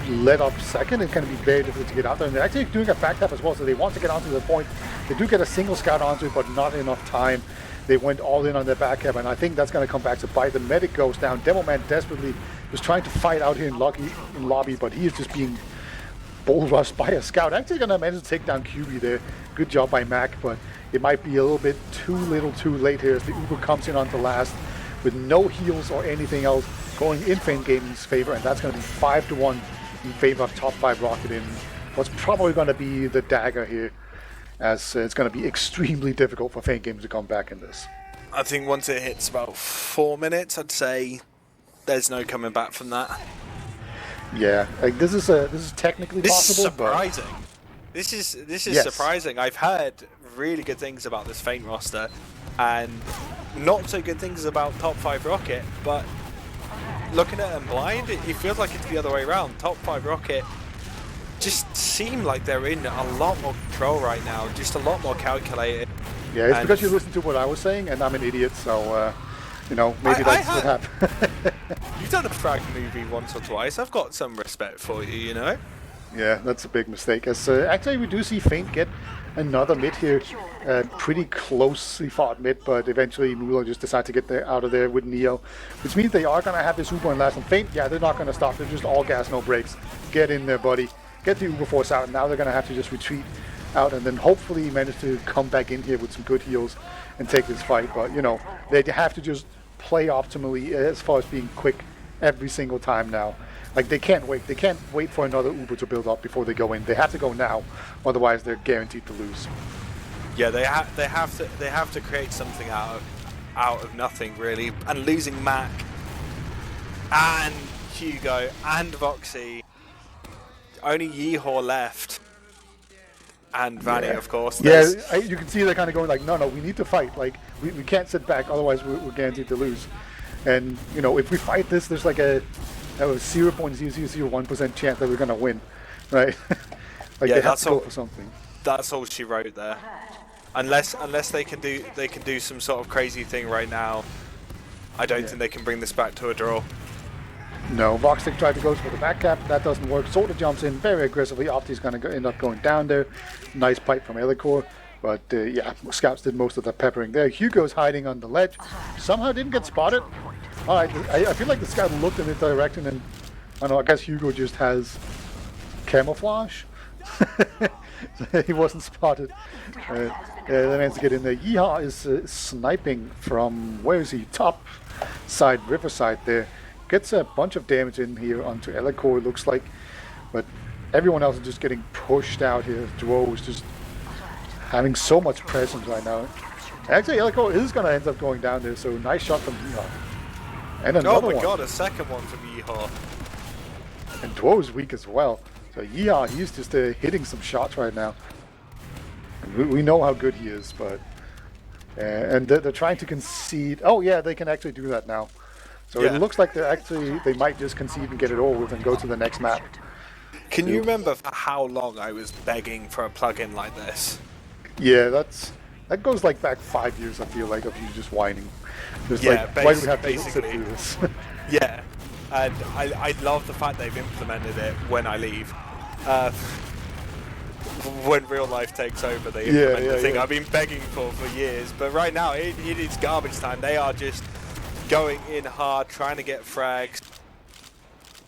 let up second, it's going to be very difficult to get out there. And they're actually doing a back tap as well, so they want to get onto the point. They do get a single scout onto it, but not enough time. They went all in on their back cap, and I think that's going to come back to bite. The medic goes down. Demoman desperately was trying to fight out here in lobby, but he is just being bull rushed by a scout. Actually going to manage to take down QB there. Good job by Mac, but it might be a little bit too late here as the Uber comes in onto last with no heals or anything else, going in Fame Gaming's favor, and that's going to be 5-1 in favor of top 5 rocket in what's probably going to be the dagger here, as it's going to be extremely difficult for Fame Gaming to come back in this. I think once it hits about 4 minutes, I'd say there's no coming back from that. Yeah, like this is technically possible. This is surprising. But this is surprising. I've heard really good things about this Feint roster, and not so good things about top 5 rocket, but looking at them blind, it feels like it's the other way around. Top 5 rocket just seem like they're in a lot more control right now, just a lot more calculated. Yeah, it's because you listened to what I was saying, and I'm an idiot, so you know, maybe that's what happened. You've done a frag movie once or twice. I've got some respect for you, you know? Yeah, that's a big mistake. As actually, we do see Feint get another mid here. Pretty closely fought mid, but eventually Mulo just decided to get out of there with Neo, which means they are going to have this Uber in last. And Feint, yeah, they're not going to stop. They're just all gas, no brakes. Get in there, buddy. Get the Uber force out. And now they're going to have to just retreat out and then hopefully manage to come back in here with some good heals and take this fight. But, you know, they have to just play optimally as far as being quick every single time now. Like, they can't wait. They can't wait for another Uber to build up before they go in. They have to go now, otherwise they're guaranteed to lose. Yeah, they have to create something out of nothing, really. And losing Mac and Hugo and Voxy, only Yeehor left. and Vanny, Yeah. of course. Yeah, There's you can see they're kind of going like, no, we need to fight. Like, we can't sit back, otherwise we're guaranteed to lose. And, if we fight this, there's like a 0.0001% chance that we're going to win, right? Like, yeah, they have to go for something. that's all she wrote there. Unless they can do some sort of crazy thing right now, I don't think they can bring this back to a draw. No, Voxic tried to go for the back cap. That doesn't work. Sorta jumps in very aggressively. Opti's going to end up going down there. Nice pipe from Elikor. But yeah, Scouts did most of the peppering there. Hugo's hiding on the ledge. Somehow didn't get spotted. All right, I feel like the Scout looked in this direction, and I don't know, I guess Hugo just has camouflage. He wasn't spotted. They managed to get in there. Yeehaw is sniping from, where is he? Top side, riverside there. Gets a bunch of damage in here onto Elikor, it looks like. But everyone else is just getting pushed out here. Duo is just having so much presence right now. Actually, Elikor is going to end up going down there, so nice shot from Yeehaw. And another one. Oh my god, a second one from Yeehaw. And Duo's weak as well. So Yeehaw, he's just hitting some shots right now. We know how good he is, but... and they're trying to concede. Oh yeah, they can actually do that now. So it looks like they might just concede and get it over with and go to the next map. Can you remember for how long I was begging for a plugin like this? Yeah, that goes like back 5 years, I feel like, of you just whining. Just Yeah, like, why do we have to basically. sit through this? Yeah, and I love the fact they've implemented it when I leave. When real life takes over, they implement the thing I've been begging for years. But right now, it is garbage time. They are just going in hard, trying to get frags.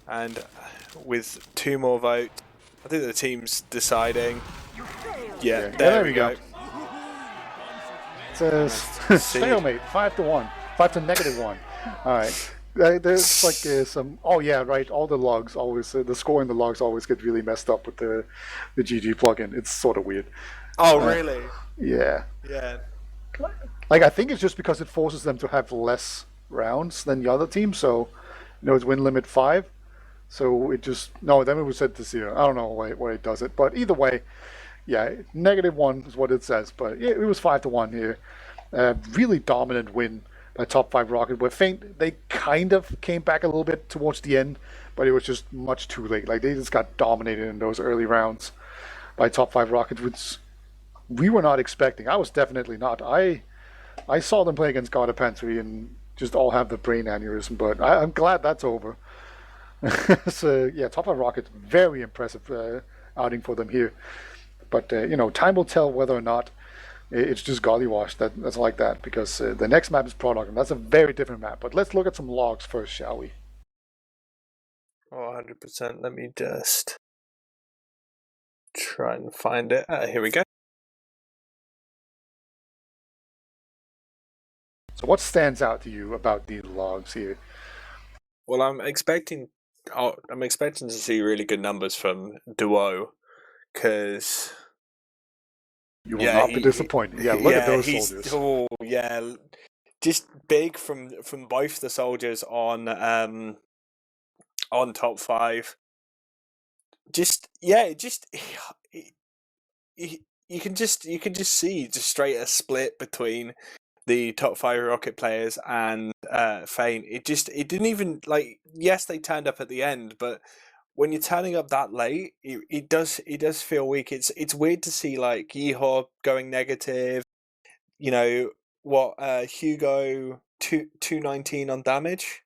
And with 2 more votes, I think the team's deciding. Yeah, there we go. It's a stalemate, 5-1, 5-1. All right. There's like some. Oh yeah, right. All the logs always the score in the logs always get really messed up with the GG plugin. It's sort of weird. Oh really? Yeah. Yeah. Like I think it's just because it forces them to have less rounds than the other team. So, it's win limit 5. So it just then it was set to 0. I don't know why it does it, but either way, yeah, -1 is what it says. But yeah, it was 5-1 here. Really dominant win by top 5 Rocket, where Feint, they kind of came back a little bit towards the end, but it was just much too late. Like they just got dominated in those early rounds by top 5 Rocket, which we were not expecting. I was definitely not. I saw them play against God of Pantry and just all have the brain aneurysm, but I'm glad that's over. So yeah, top 5 Rocket, very impressive outing for them here. But time will tell whether or not it's just gollywashed that's like that, because the next map is Product, and that's a very different map. But let's look at some logs first, shall we? Oh, 100%. Let me just try and find it. Here we go. So what stands out to you about these logs here? Well, I'm expecting to see really good numbers from Duo, because you will not be disappointed. Yeah, look at those soldiers. Oh yeah, just big from both the soldiers on top 5. You can just see just straight a split between the top 5 Rocket players and Feint. It didn't even, like, yes, they turned up at the end, but when you're turning up that late, it does feel weak. It's weird to see like Yeehaw going negative. Hugo 219 on damage,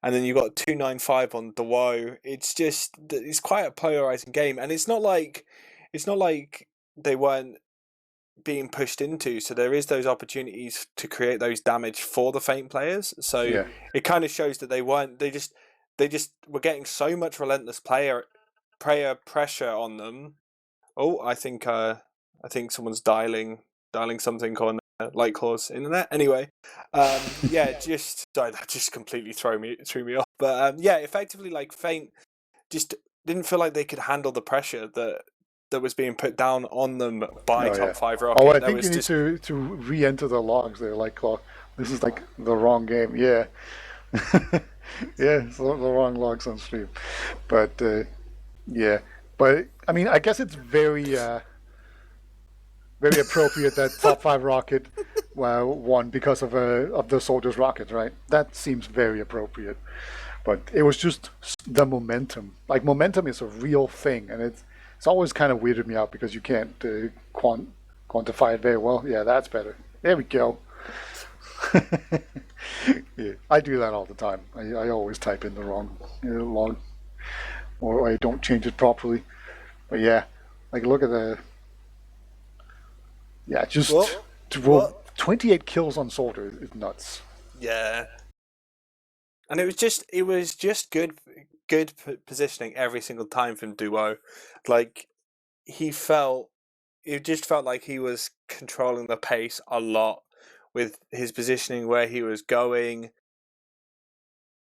and then you got 295 on Duo. It's quite a polarizing game, and it's not like they weren't being pushed into. So there is those opportunities to create those damage for the Feint players. So it kind of shows that they just were getting so much relentless player pressure on them. Oh, I think someone's dialing something on Lightclaw's internet. Anyway, sorry, that just completely threw me off. But effectively, like Feint just didn't feel like they could handle the pressure that was being put down on them by top 5 Rocket. Oh, I think you need to re-enter the logs there, Lightclaw. This is like the wrong game. Yeah. Yeah, it's the wrong logs on stream. But but I mean, I guess it's very very appropriate that top five rocket won because of the soldiers' rockets, right? That seems very appropriate. But it was just the momentum. Like momentum is a real thing, and it's always kind of weirded me out because you can't quantify it very well. Yeah, that's better. There we go. Yeah, I do that all the time. I always type in the wrong log, or I don't change it properly. But yeah, like look at the yeah, just Well, to roll well, 28 kills on soldier is nuts. yeah. And it was just good positioning every single time from Duo. Like he felt it just felt like he was controlling the pace a lot with his positioning, where he was going.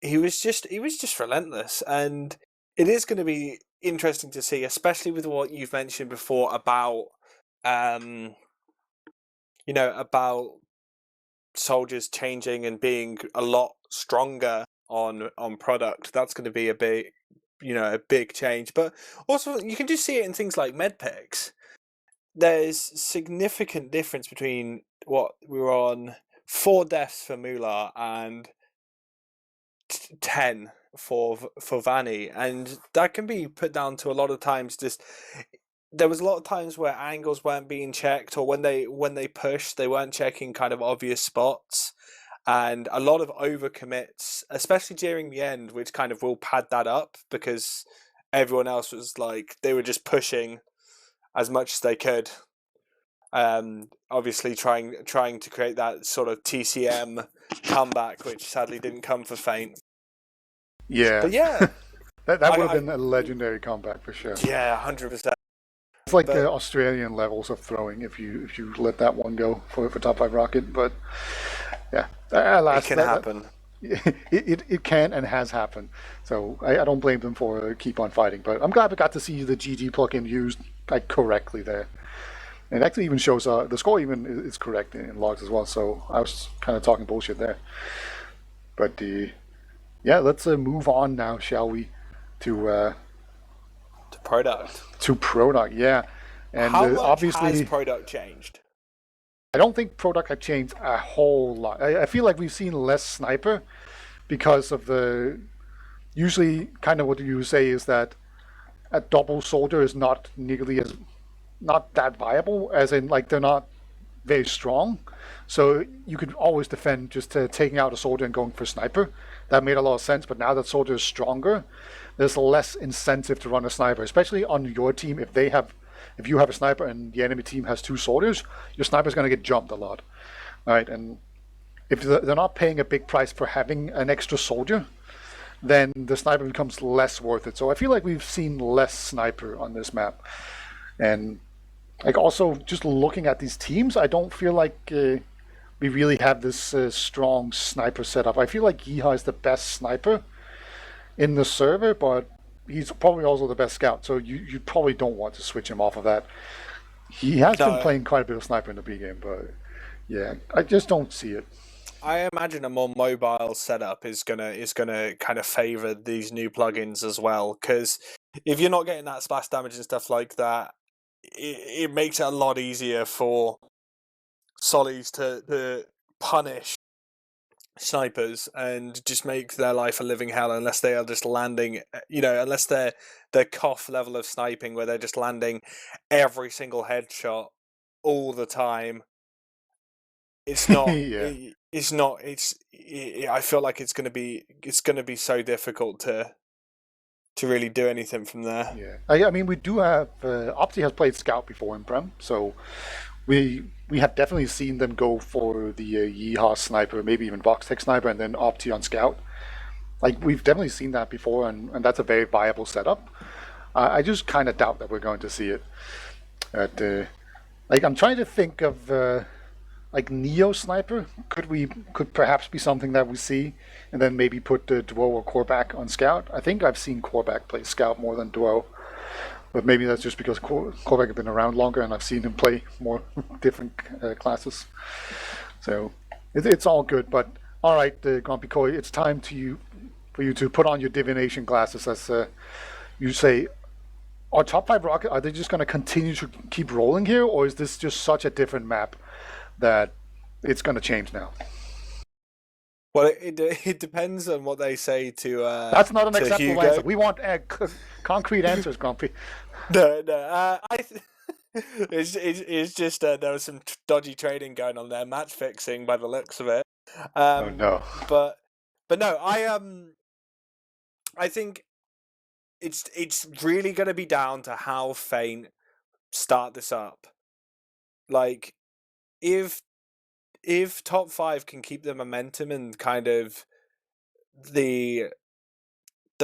He was just relentless, and it is going to be interesting to see, especially with what you've mentioned before about um about soldiers changing and being a lot stronger on product. That's going to be a big change. But also, you can just see it in things like med picks. There's significant difference between what we were on 4 deaths for Mular and 10 for Vanny, and that can be put down to a lot of times just there was a lot of times where angles weren't being checked, or when they pushed, they weren't checking kind of obvious spots, and a lot of overcommits, especially during the end, which kind of will pad that up because everyone else was like they were just pushing as much as they could. Obviously trying to create that sort of TCM comeback, which sadly didn't come for faint. Yeah, But yeah, that would have I been a legendary comeback for sure. yeah, 100%. It's like But Australian levels of throwing if you let that one go for top five rocket. But yeah, it alas, can happen. it can and has happened. So I don't blame them for keep on fighting. But I'm glad we got to see the GG plugin used like correctly there. And it actually even shows the score even is correct in logs as well. So I was kind of talking bullshit there. But yeah, let's move on now, shall we? To To product. product, yeah. And How much has obviously, product changed? I don't think product had changed a whole lot. I feel like we've seen less sniper because of the usually kind of what you say is that a double soldier is not nearly as not that viable as in like they're not very strong. So you could always defend just taking out a soldier and going for sniper. That made a lot of sense. But now that soldier is stronger, there's less incentive to run a sniper, especially on your team. If you have a sniper and the enemy team has two soldiers, your sniper's going to get jumped a lot, right? And if they're not paying a big price for having an extra soldier, then the sniper becomes less worth it. So I feel like we've seen less sniper on this map, and like also just looking at these teams, I don't feel like we really have this strong sniper setup. I feel like Yeehaw is the best sniper in the server, but he's probably also the best scout. So you probably don't want to switch him off of that. He has been No, playing quite a bit of sniper in the B game, but yeah, I just don't see it. I imagine a more mobile setup is gonna kind of favor these new plugins as well. Because if you're not getting that splash damage and stuff like that, it makes it a lot easier for Sollies to punish snipers and just make their life a living hell unless they are just landing, unless they're cough level of sniping where they're just landing every single headshot all the time. It's not Yeah, it's not I feel like it's gonna be so difficult to really do anything from there. yeah. I mean, we do have Opti has played scout before in Prem, so we have definitely seen them go for the Yeehaw sniper, maybe even Vox Tech sniper, and then Opti on scout. Like we've definitely seen that before, and that's a very viable setup. I just kind of doubt that we're going to see it. At, like I'm trying to think of like Neo sniper. Could perhaps be something that we see, and then maybe put Duo or Korvac on scout. I think I've seen Korvac play scout more than Duo, but maybe that's just because Korvac has been around longer and I've seen him play more different classes. So it's all good. But all right, GrumpyKoi, it's time for you to put on your divination glasses, as you say Are top five rocket? Are they just going to continue to keep rolling here, or is this just such a different map that it's going to change now? Well, it depends on what they say to That's not an to acceptable Hugo. answer. We want concrete answers, Grumpy. No. It's just there was some dodgy trading going on there, match fixing by the looks of it. Oh no. But no, I think it's really going to be down to how Feint start this up. Like, if top five can keep the momentum and kind of the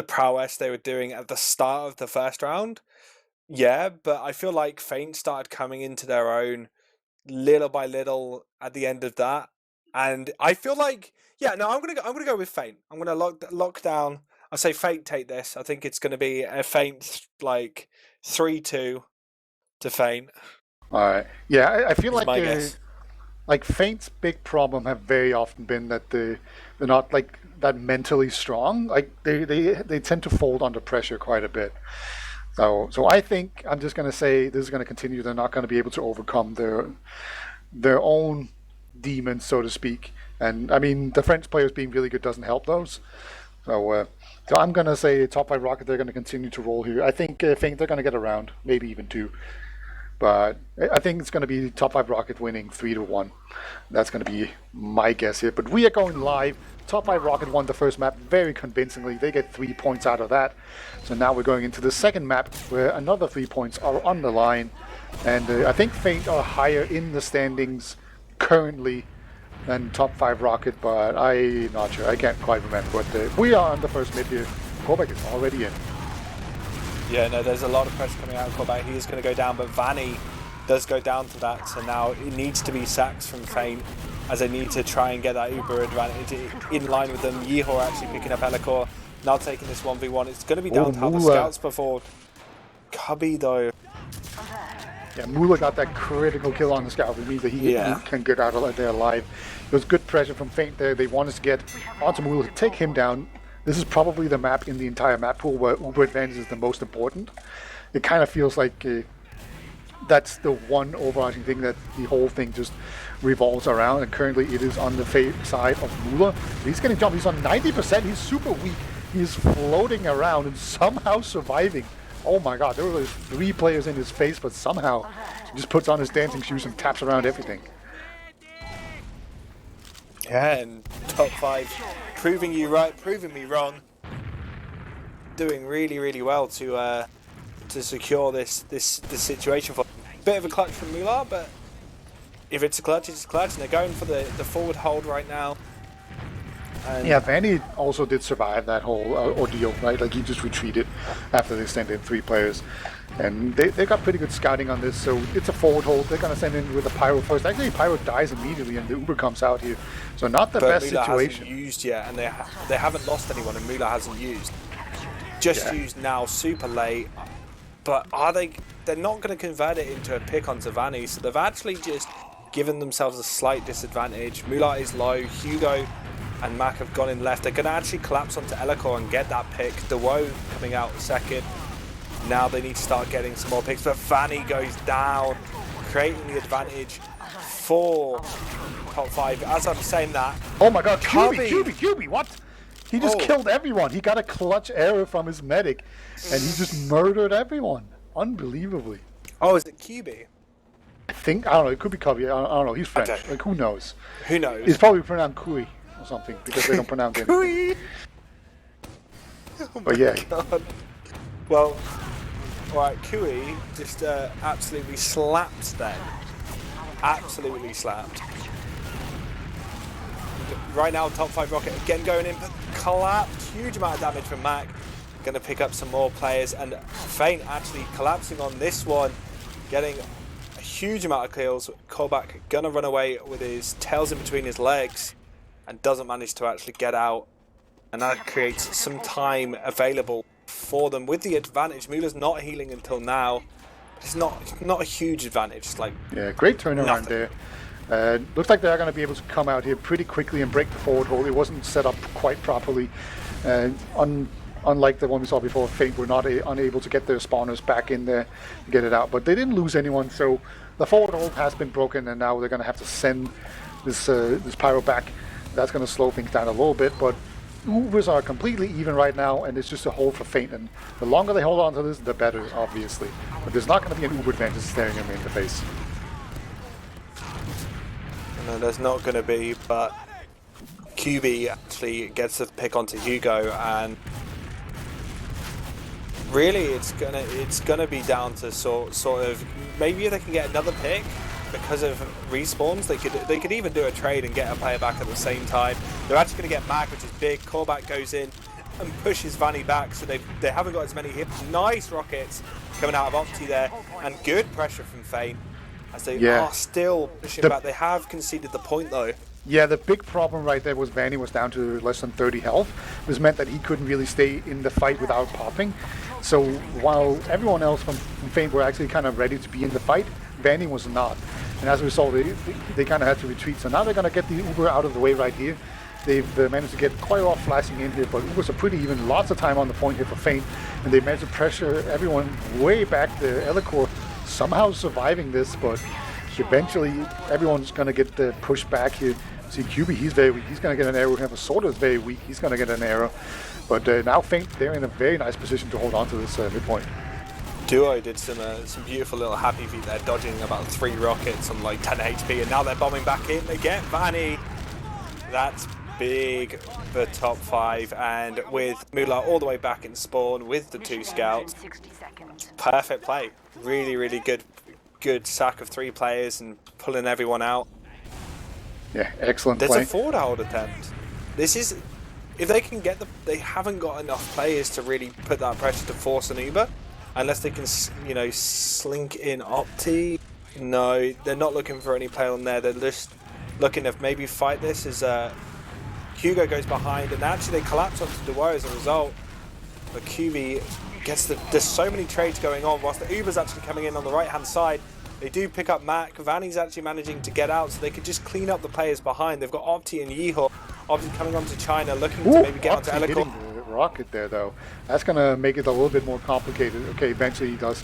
prowess they were doing at the start of the first round, yeah, but I feel like Feint started coming into their own little by little at the end of that, and I feel like, yeah, no, I'm gonna go with Feint. I'm gonna lock down. I say Feint take this. I think it's gonna be a Feint like 3-2 to Feint. All right. Yeah, I feel Is my guess. like Feint's big problem have very often been that they're not like that mentally strong. Like they tend to fold under pressure quite a bit. So I think I'm just going to say this is going to continue. They're not going to be able to overcome their own demons, so to speak. And I mean, the French players being really good doesn't help those. So I'm going to say top five rocket. They're going to continue to roll here. I think Feint they're going to get around, maybe even two. But I think it's going to be top five rocket winning 3-1. That's going to be my guess here. But we are going live. Top five rocket won the first map very convincingly. They get 3 points out of that. So now we're going into the second map where another 3 points are on the line. And I think Feint are higher in the standings currently than top five rocket, but I'm not sure. I can't quite remember. But we are on the first mid here. Quebec is already in. Yeah, no, there's a lot of pressure coming out of Quebec. He is going to go down, but Vanny does go down to that. So now it needs to be sacks from Feint, as they need to try and get that Uber advantage in line with them. Yeehor actually picking up Elikor, now taking this 1v1. It's going to be down to how the scouts perform. Cubby, though. Yeah, Mula got that critical kill on the scout, which means that he can get out of there alive. There was good pressure from Feint there. They wanted to get onto Mula to take him down. This is probably the map in the entire map pool where Uber advantage is the most important. It kind of feels like that's the one overarching thing that the whole thing just revolves around, and currently it is on the side of Mula. He's getting jumped. He's on 90%. He's super weak. He's floating around and somehow surviving. Oh my god, there were 3 players in his face, but somehow he just puts on his dancing shoes and taps around everything. Yeah, and top five proving you right, proving me wrong. Doing really, really well to secure this situation for a bit of a clutch from Mular, but if it's a clutch, it's a clutch, and they're going for the forward hold right now. And yeah, Vanny also did survive that whole ordeal, right? Like he just retreated after they sent in 3 players. And they got pretty good scouting on this, so it's a forward hold. They're going to send in with the Pyro first. Actually, Pyro dies immediately and the Uber comes out here. So not the best Mula situation. Hasn't used yet, and they haven't lost anyone, and Mula hasn't used. Just used now, super late. But they're not going to convert it into a pick on Vanny, so they've actually just given themselves a slight disadvantage. Mula is low, Hugo and Mac have gone in left. They're going to actually collapse onto Elikor and get that pick. Dewoe coming out second. Now they need to start getting some more picks, but Vanny goes down, creating the advantage for top five. As I'm saying that, oh my god, QB, what? He just killed everyone. He got a clutch error from his medic, and he just murdered everyone. Unbelievably. Oh, is it QB? I don't know, it could be Cubby, I don't know, he's French. Like, who knows? Who knows? He's probably pronounced Kui or something, because they don't pronounce it. Kui! But yeah. God. Well, alright, Kui just absolutely slapped them. Absolutely slapped. Right now, top 5 rocket again going in, but collapsed. Huge amount of damage from Mac. Going to pick up some more players, and Feint actually collapsing on this one, getting a huge amount of kills. Kobak gonna run away with his tails in between his legs, and doesn't manage to actually get out, and that creates some time available for them with the advantage. Mula's not healing until now. It's not a huge advantage. It's like, yeah, great turnaround there. Looks like they're going to be able to come out here pretty quickly and break the forward hold. It wasn't set up quite properly. On unlike the one we saw before, Fate were not unable to get their spawners back in there to get it out. But they didn't lose anyone, so the forward hold has been broken, and now they're going to have to send this pyro back. That's going to slow things down a little bit, but Ubers are completely even right now, and it's just a hold for Fate. And the longer they hold on to this, the better, obviously. But there's not going to be an Uber advantage staring them in the face. No, there's not going to be, but QB actually gets the pick onto Hugo, and really it's gonna be down to sort of maybe if they can get another pick because of respawns. They could even do a trade and get a player back at the same time. They're actually going to get Mag, which is big. Callback goes in and pushes Vanny back, so they haven't got as many hits. Nice rockets coming out of Opti there, and good pressure from Feint as they are still pushing back. They have conceded the point though. Yeah, the big problem right there was Vanny was down to less than 30 health. This meant that he couldn't really stay in the fight without popping. So while everyone else from Feint were actually kind of ready to be in the fight, Vanny was not. And as a result, they kind of had to retreat. So now they're going to get the Uber out of the way right here. They've managed to get quite a lot of flashing in here, but Ubers are pretty even. Lots of time on the point here for Feint. And they managed to pressure everyone way back there. Elikor somehow surviving this, but eventually everyone's going to get pushed back here. See, QB, he's very weak. He's going to get an arrow. We have a Sword is very weak. He's going to get an arrow. But now Feint, they're in a very nice position to hold on to this midpoint. Duo did some beautiful little happy feet there, dodging about 3 rockets on like 10 HP, and now they're bombing back in. They get Vanny. That's big for top 5, and with Mula all the way back in spawn with the 2 scouts. Perfect play. Really, really good sack of 3 players and pulling everyone out. Yeah, excellent play. There's a forward hold attempt. This is, if they can get they haven't got enough players to really put that pressure to force an Uber, unless they can, you know, slink in Opti. No, they're not looking for any play on there. They're just looking to maybe fight this as Hugo goes behind, and actually they collapse onto Duo as a result. But QB gets there's so many trades going on, whilst the Uber's actually coming in on the right-hand side. They do pick up Mac. Vanny's actually managing to get out, so they could just clean up the players behind. They've got Opti and Yeehaw. Opti coming onto China, looking to maybe get onto Elikor. Rocket there though. That's going to make it a little bit more complicated. Okay, eventually he does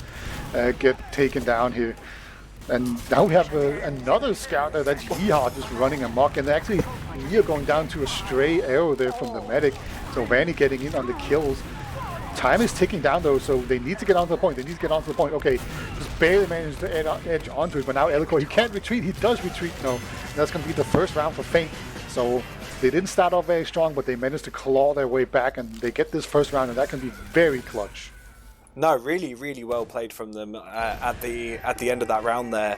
get taken down here. And now we have another scout there. That's Yeehaw just running amok. And actually, Yeehaw going down to a stray arrow there from the medic. So Vanny getting in on the kills. Time is ticking down though, so they need to get onto the point. They need to get onto the point. Okay, just barely managed to edge onto it, but now Elikor, he can't retreat. He does retreat. No, that's going to be the first round for Feint. So they didn't start off very strong, but they managed to claw their way back, and they get this first round, and that can be very clutch. No, really, really well played from them at the end of that round there.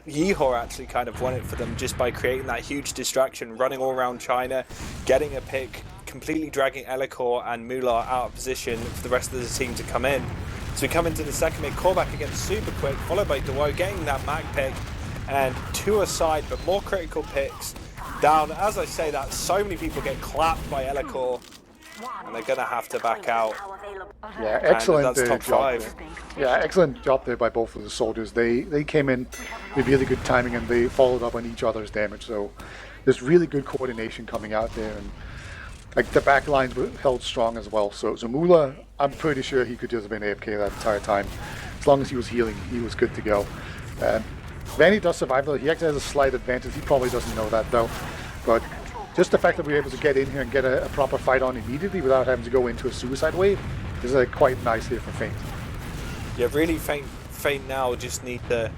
Yeehaw actually kind of won it for them just by creating that huge distraction, running all around China, getting a pick, completely dragging Elikor and Mula out of position for the rest of the team to come in. So we come into the second mid, callback again super quick, followed by Duo getting that Mag pick, and 2 aside, but more critical picks down. As I say that, so many people get clapped by Elikor, and they're going to have to back out. Yeah, excellent that's top job 5. there. Yeah, excellent job there by both of the soldiers. They came in with really good timing, and they followed up on each other's damage. So there's really good coordination coming out there, and like the back lines were held strong as well. So Mula, I'm pretty sure he could just have been AFK that entire time. As long as he was healing, he was good to go. Vanny does survive though. He actually has a slight advantage. He probably doesn't know that though. But just the fact that we were able to get in here and get a proper fight on immediately without having to go into a suicide wave is quite nice here for Feint. Yeah, really Feint now just need to...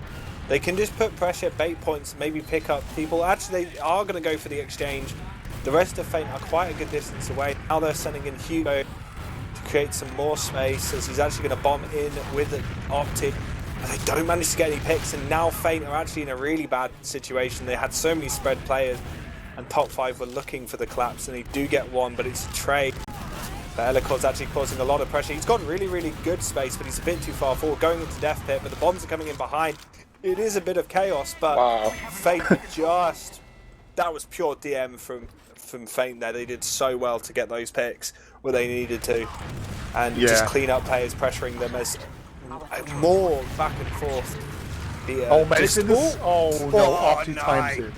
They can just put pressure, bait points, maybe pick up people. Actually, they are going to go for the exchange. The rest of Feint are quite a good distance away. Now they're sending in Hugo to create some more space, as he's actually going to bomb in with the Opti. They don't manage to get any picks, and now Feint are actually in a really bad situation. They had so many spread players, and top 5 were looking for the collapse, and they do get one, but it's a trade. But Elikor's actually causing a lot of pressure. He's got really, really good space, but he's a bit too far forward, going into Death Pit, but the bombs are coming in behind. It is a bit of chaos, but Feint just... That was pure DM from Feint there. They did so well to get those picks where they needed to, and just clean up players, pressuring them as more back and forth. Oh, Opti times it.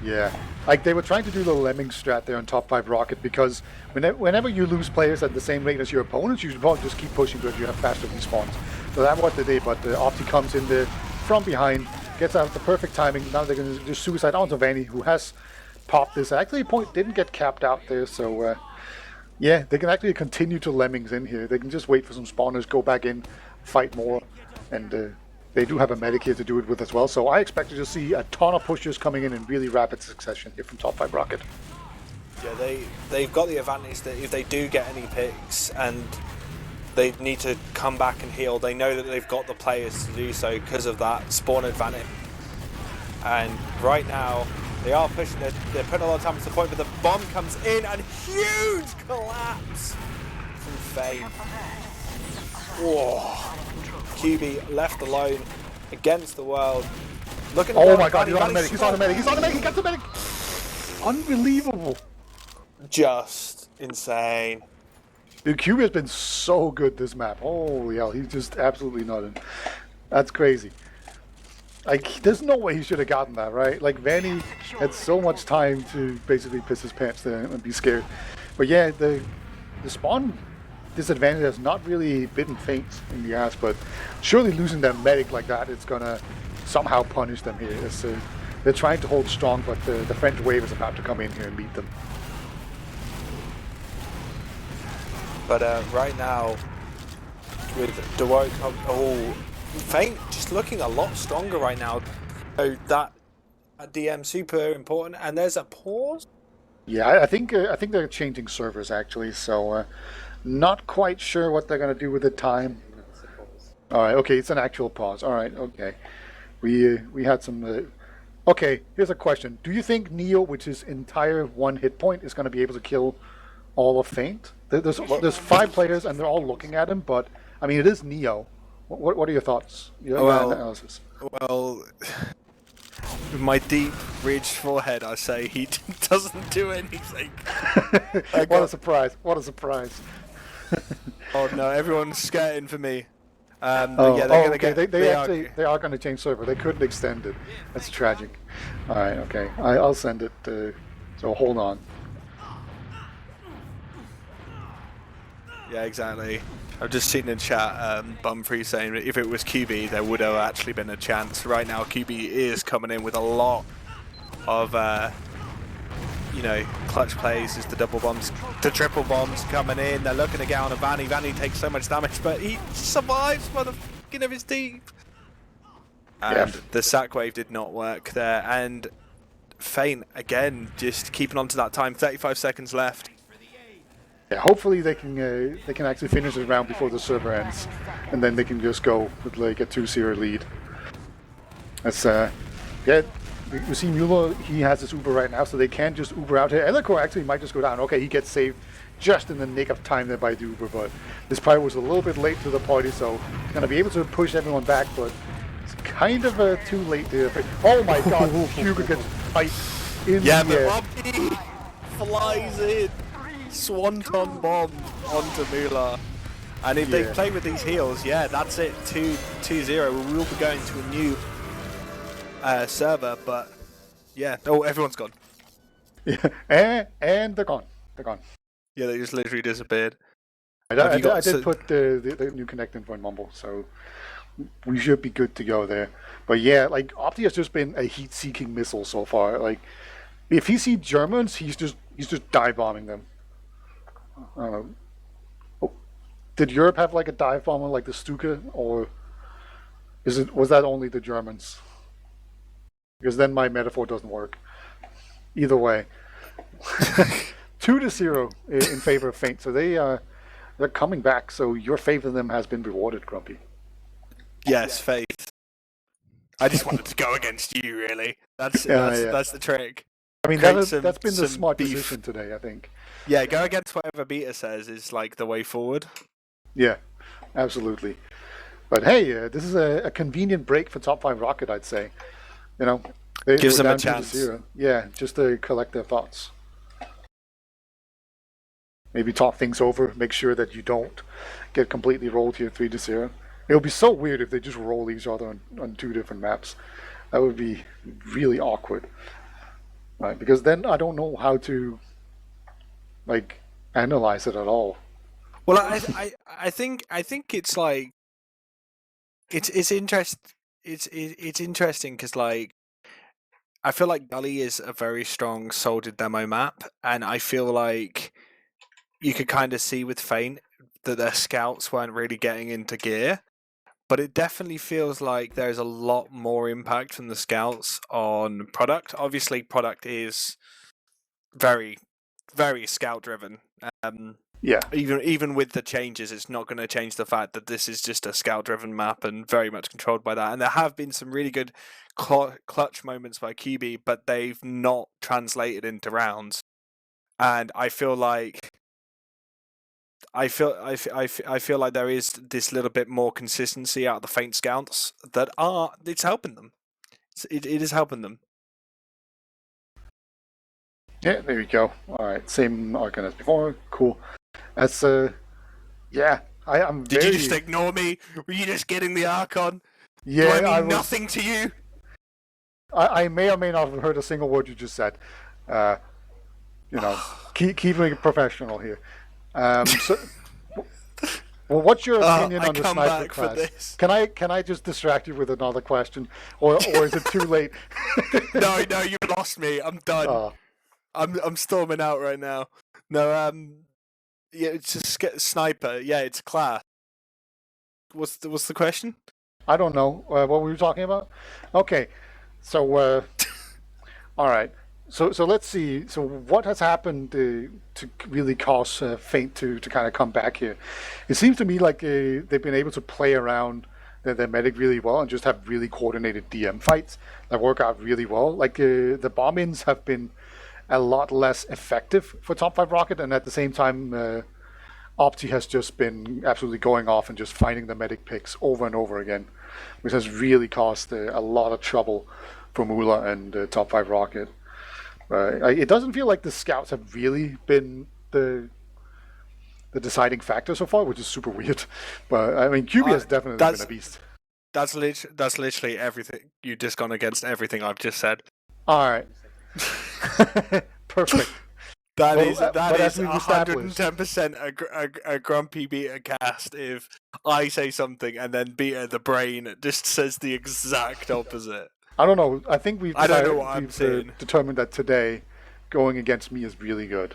Yeah. Like they were trying to do the lemming strat there on top 5 rocket because whenever you lose players at the same rate as your opponents, you should probably just keep pushing because you have faster respawns. So that's what they did, but Opti comes in there from behind, gets out the perfect timing. Now they're going to just suicide onto Vanny, who has popped this. Actually, point didn't get capped out there, so yeah, they can actually continue to lemmings in here. They can just wait for some spawners, go back in, fight more, and they do have a medic here to do it with as well. So I expect to just see a ton of pushers coming in really rapid succession here from top 5 rocket. Yeah, they've got the advantage that if they do get any picks and they need to come back and heal, they know that they've got the players to do so because of that spawn advantage. And right now, they are pushing, they're putting a lot of time to the point, but the bomb comes in and huge collapse from Fane. Whoa. QB left alone against the world. Looking oh my god, he's on a medic, he's on a medic, he's on a medic, he gets a medic! Unbelievable! Just insane. Dude, QB has been so good this map. Holy hell, he's just absolutely nutting. That's crazy. Like, there's no way he should have gotten that, right? Like, Vanny had so much time to basically piss his pants there and be scared. But yeah, the spawn disadvantage has not really bitten Faint in the ass, but surely losing their medic like that is gonna somehow punish them here. They're trying to hold strong, but the French wave is about to come in here and meet them. But right now, with Dewoke, Faint just looking a lot stronger right now. So that DM super important, and there's a pause. Yeah, I think they're changing servers actually, so not quite sure what they're gonna do with the time. All right, okay, it's an actual pause. All right, okay, we had some. Okay, here's a question: do you think Neo, with his entire 1 hit point, is gonna be able to kill all of Faint? There's 5 players and they're all looking at him, but I mean it is Neo. What are your thoughts? Your analysis. Well, with my deep ridged forehead, I say he doesn't do anything. What a surprise! What a surprise! Oh no, everyone's skating for me. Yeah, they are going to change server. They couldn't extend it. That's tragic. All right, okay. I'll send it. So hold on. Yeah, exactly. I've just seen in chat Bumfree saying that if it was QB, there would have actually been a chance. Right now, QB is coming in with a lot of, you know, clutch plays. Is the double bombs, the triple bombs coming in. They're looking to get on a Vanny. Vanny takes so much damage, but he survives by the fucking of his team. And the sack wave did not work there. And Faint again, just keeping on to that time. 35 seconds left. Yeah, hopefully they can actually finish the round before the server ends, and then they can just go with like a 2-0 lead. That's yeah. You see Mueller, he has his Uber right now, so they can't just Uber out here. Lightclaw actually might just go down. Okay, he gets saved just in the nick of time there by the Uber, but this probably was a little bit late to the party, so he's gonna be able to push everyone back, but it's kind of too late there. Oh my god, Cuba gets piped in the air. Robbie flies in. Swanton bomb onto Mueller. And if they play with these heals, yeah, that's it. 2-0. We will be going to a new server, but yeah. Oh, everyone's gone. Yeah, and they're gone. They're gone. Yeah, they just literally disappeared. I did put the new connect info in Mumble, so we should be good to go there. But yeah, like Opti has just been a heat-seeking missile so far. Like, if he sees Germans, he's just dive bombing them. Did Europe have like a dive bomber like the Stuka, or was that only the Germans? Because then my metaphor doesn't work. Either way, 2-0 in favor of Faint. So they're coming back. So your faith in them has been rewarded, Grumpy. Yes, faith. I just wanted to go against you, really. That's the trick. I mean, that's been the smart decision today, I think. Yeah, go against whatever Beta says is like the way forward. Yeah, absolutely. But hey, this is a convenient break for top 5 rocket, I'd say. You know, gives them a chance. Yeah, just to collect their thoughts. Maybe talk things over. Make sure that you don't get completely rolled here 3-0. It would be so weird if they just roll each other on 2 different maps. That would be really awkward. right? Because then I don't know how to like analyze it at all. Well, I think it's like it's it's interesting because like I feel like Gully is a very strong soldier demo map, and I feel like you could kind of see with Feint that their scouts weren't really getting into gear. But it definitely feels like there's a lot more impact from the scouts on product. Obviously, product is very, very scout driven. Um, Yeah, even with the changes, it's not going to change the fact that this is just a scout driven map and very much controlled by that. And there have been some really good clutch moments by QB, but they've not translated into rounds. And I feel like I feel like there is this little bit more consistency out of the Feint scouts that it's helping them. It is helping them. yeah. There you go. All right, same argument as before. Cool. That's yeah. I'm Did very. you just ignore me? Were you just getting the Archon? Yeah, Do I I mean was. nothing to you? I may or may not have heard a single word you just said. Uh, keeping it professional here. So, well, what's your opinion I on the come sniper back for class? this. Can I just distract you with another question, or is it too late? No, you lost me. I'm done. Uh, I'm storming out right now. No, yeah, it's a sniper. Yeah, it's a class. What's the question? I don't know. What were you talking about? Okay, so all right. So let's see. So what has happened to really cause Feint to kind of come back here? It seems to me like they've been able to play around their medic really well and just have really coordinated DM fights that work out really well. Like the bomb-ins have been a lot less effective for top 5rocket, and at the same time, Opti has just been absolutely going off and just finding the medic picks over and over again, which has really caused a lot of trouble for Mula and top 5rocket. It doesn't feel like the scouts have really been the deciding factor so far, which is super weird. But I mean, QB has definitely been a beast. That's literally everything. You've just gone against everything I've just said. All right, perfect. That is 110% a grumpy beta cast if I say something and then beta the brain just says the exact opposite. I don't know. I think we've determined that today going against me is really good.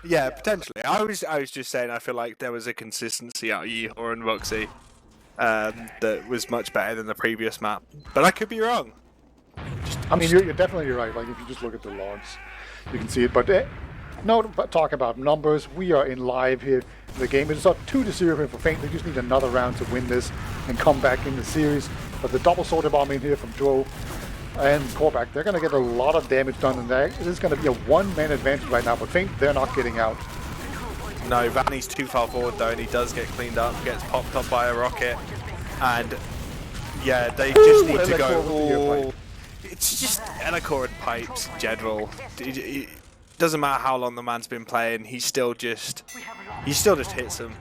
Yeah, potentially. I was just saying I feel like there was a consistency out of Yeehor and Roxy that was much better than the previous map. But I could be wrong. I mean, you're definitely right. Like, if you just look at the logs, you can see it. But talk about numbers. We are in live here. The game is up 2-0 for Feint. They just need another round to win this and come back in the series. But the double sorter bomb in here from Joe and Korvac, they're going to get a lot of damage done in there. This is going to be a one-man advantage right now, but Feint, they're not getting out. No, Vanny's too far forward though, and he does get cleaned up, gets popped up by a rocket, and yeah, they just need to go. It's just Elikor and pipes in general. It doesn't matter how long the man's been playing, he still just hits him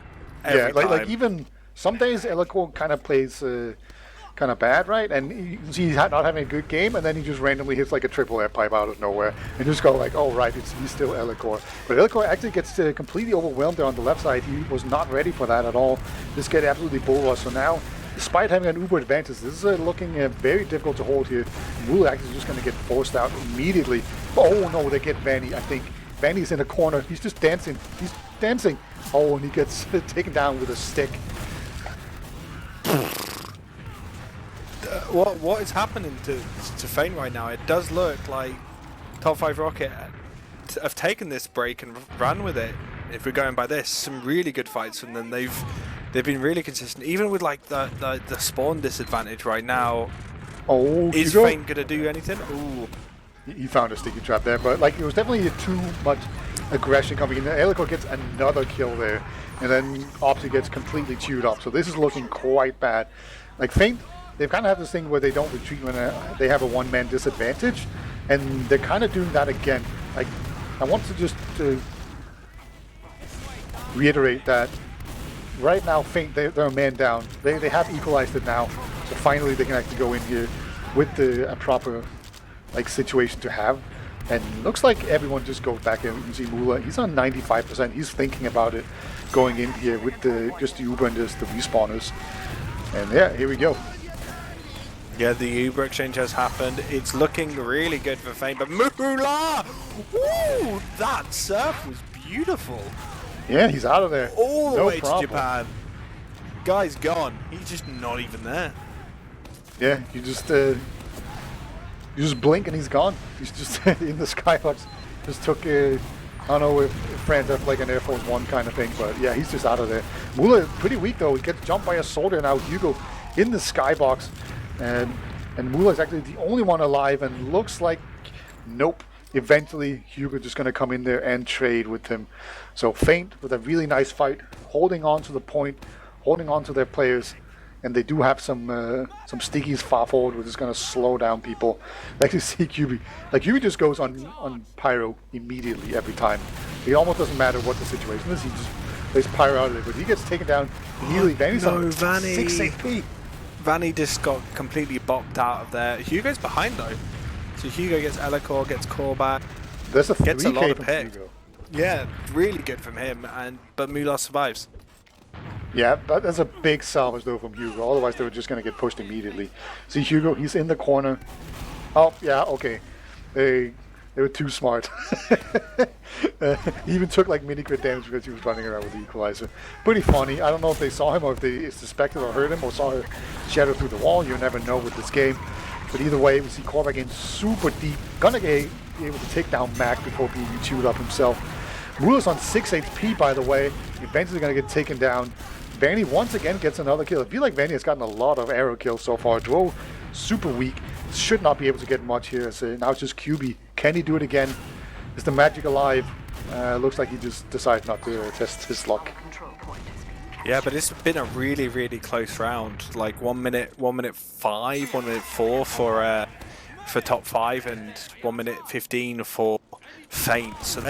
every time. Like even some days Elikor kind of plays kind of bad, right? And he's not having a good game, and then he just randomly hits like a triple air pipe out of nowhere, and just go like, oh right, he's still Elikor. But Elikor actually gets completely overwhelmed there on the left side. He was not ready for that at all. Just get absolutely bulldozed. So now, despite having an uber advantage, this is looking very difficult to hold here. Mula actually just going to get forced out immediately. Oh no, they get Vanny. I think Vanny's in a corner. He's just dancing. He's dancing. Oh, and he gets taken down with a stick. What is happening to Feint right now? It does look like top 5rocket have taken this break and ran with it. If we're going by this, some really good fights from them. They've been really consistent, even with like the spawn disadvantage right now. Oh, is Feint gonna do anything? Ooh, he found a sticky trap there, but like it was definitely too much aggression coming in. Elikor gets another kill there, and then Opti gets completely chewed up. So this is looking quite bad. Like Feint, they've kind of have this thing where they don't retreat when they have a one-man disadvantage, and they're kind of doing that again. Like, I want to just reiterate that right now, Feint, they're a man down. They have equalized it now, so finally they can actually go in here with a proper like situation to have. And looks like everyone just goes back in. You can see Mula, he's on 95%. He's thinking about it going in here with just the Uber and just the respawners. And yeah, here we go. Yeah, the Uber exchange has happened. It's looking really good for Fane, but Mula! Woo! That surf was beautiful. Yeah, he's out of there. All the No way problem. to Japan. Guy's gone. He's just not even there. Yeah, you just blink and he's gone. He's just in the skybox. Just took I don't know if France have like an Air Force One kind of thing, but yeah, he's just out of there. Mula pretty weak though. He gets jumped by a soldier now. Hugo in the skybox, and Mula is actually the only one alive. And looks like nope. Eventually, Hugo just gonna come in there and trade with him. So Feint with a really nice fight, holding on to the point, holding on to their players. And they do have some stickies far forward, which is going to slow down people. Like you see QB. Like QB just goes on Pyro immediately every time. It almost doesn't matter what the situation is. He just plays Pyro out of it. But he gets taken down immediately. Vanny's on Vanny. 6 HP. Vanny just got completely bopped out of there. Hugo's behind though. So Hugo gets Elacor, gets core back. There's a 3K Gets a lot of from pick. Hugo. Yeah, really good from him, but Mula survives. Yeah, that's a big salvage though from Hugo. Otherwise, they were just going to get pushed immediately. See Hugo, he's in the corner. Oh, yeah, okay. They were too smart. He even took like mini crit damage because he was running around with the equalizer. Pretty funny. I don't know if they saw him or if they suspected or heard him or saw her shadow through the wall. You never know with this game. But either way, we see Korvac in super deep. Gonna be able to take down Mac before being chewed up himself. Mula's on 6 HP, by the way. Eventually gonna get taken down. Vanny once again gets another kill. I feel like Vanny has gotten a lot of arrow kills so far. Dro, super weak. Should not be able to get much here. So now it's just QB. Can he do it again? Is the magic alive? Looks like he just decided not to test his luck. Yeah, but it's been a really, really close round. Like 1 minute 5, 1 minute 4 for top 5, and 1 minute 15 for Feint. So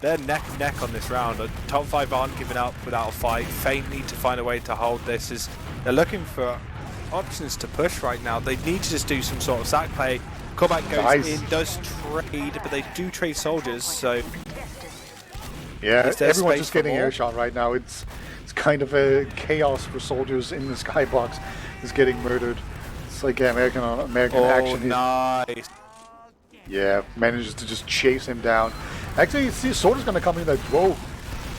they're neck and neck on this round. The top 5 aren't giving up without a fight. Feint need to find a way to hold this. As they're looking for options to push right now. They need to just do some sort of sack play. Korvac goes in, does trade, but they do trade soldiers, so yeah, everyone's just getting air shot right now. It's kind of a chaos for soldiers in the skybox. Is getting murdered. It's like American action. Nice. Yeah, manages to just chase him down. Actually, see, Soldier's gonna come in like, whoa.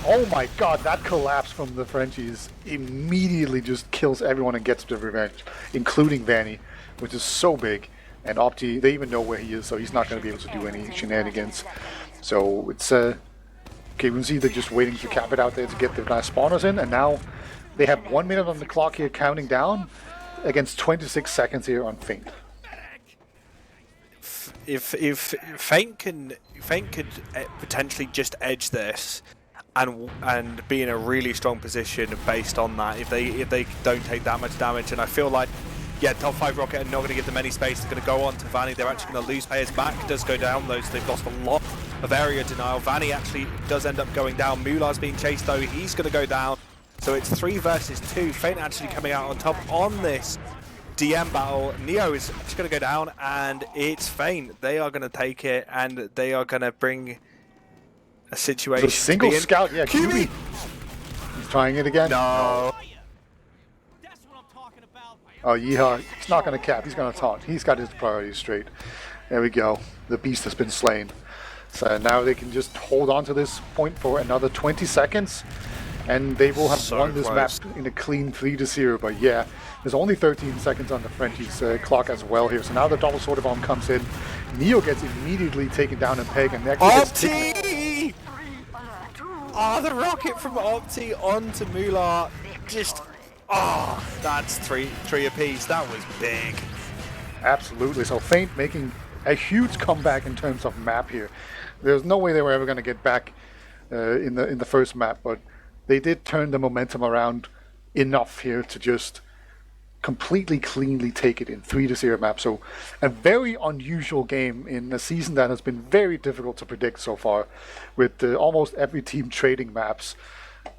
Oh my god, that collapse from the Frenchies immediately just kills everyone and gets the revenge, including Vanny, which is so big. And Opti, they even know where he is, so he's not going to be able to do any shenanigans. So it's okay, we can see they're just waiting to cap it out there to get the last spawners in, and now they have 1 minute on the clock here counting down against 26 seconds here on Feint. If Feint could potentially just edge this and be in a really strong position based on that, if they don't take that much damage, and I feel like yeah, top 5 rocket are not going to give them any space. They're going to go on to Vanny. They're actually going to lose players. Mac does go down though, so they've lost a lot of area denial. Vanny actually does end up going down. Mula's being chased though. He's going to go down. So it's 3 versus 2. Feint actually coming out on top on this DM battle. Neo is just going to go down, and it's Feint. They are going to take it, and they are going to bring a situation. The single scout, yeah, QB. He's trying it again. No. Oh, Yeehaw, he's not going to cap, he's going to taunt. He's got his priorities straight. There we go. The beast has been slain. So now they can just hold on to this point for another 20 seconds, and they will have won this map in a clean 3-0. But yeah, there's only 13 seconds on the Frenchies' clock as well here. So now the double sword bomb comes in. Neo gets immediately taken down and pegged, and actually gets Opti! Oh, the rocket from Opti onto Mula. Just... oh, that's three apiece. That was big. Absolutely. So Feint making a huge comeback in terms of map here. There's no way they were ever going to get back in the first map, but they did turn the momentum around enough here to just completely cleanly take it in 3-0 map. So a very unusual game in a season that has been very difficult to predict so far, with almost every team trading maps.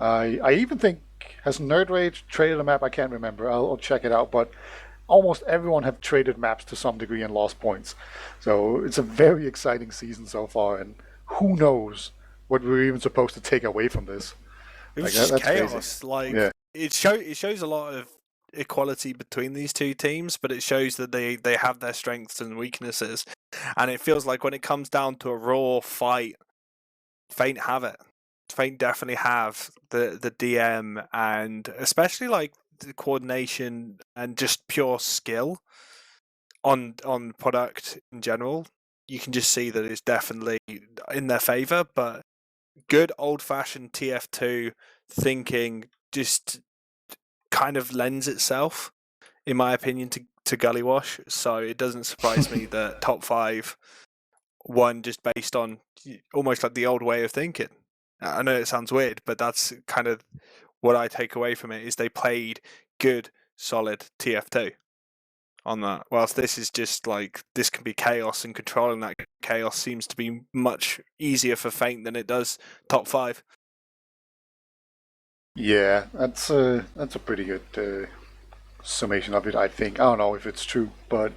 I even think, has Nerd Rage traded a map? I can't remember. I'll check it out. But almost everyone have traded maps to some degree and lost points. So it's a very exciting season so far, and who knows what we're even supposed to take away from this. It was Like just that's crazy. chaos. Like Yeah. it shows a lot of equality between these two teams, but it shows that they have their strengths and weaknesses. And it feels like when it comes down to a raw fight, Faint have it. Faint definitely have the DM and especially like the coordination and just pure skill on product in general. You can just see that it's definitely in their favor, but good old fashioned TF2 thinking just kind of lends itself, in my opinion, to Gully Wash. So it doesn't surprise me that top five won just based on almost like the old way of thinking. I know it sounds weird, but that's kind of what I take away from it is they played good, solid TF2 on that. Whilst this is just like this can be chaos, and controlling that chaos seems to be much easier for Faint than it does top five. Yeah, that's a pretty good summation of it. I think I don't know if it's true, but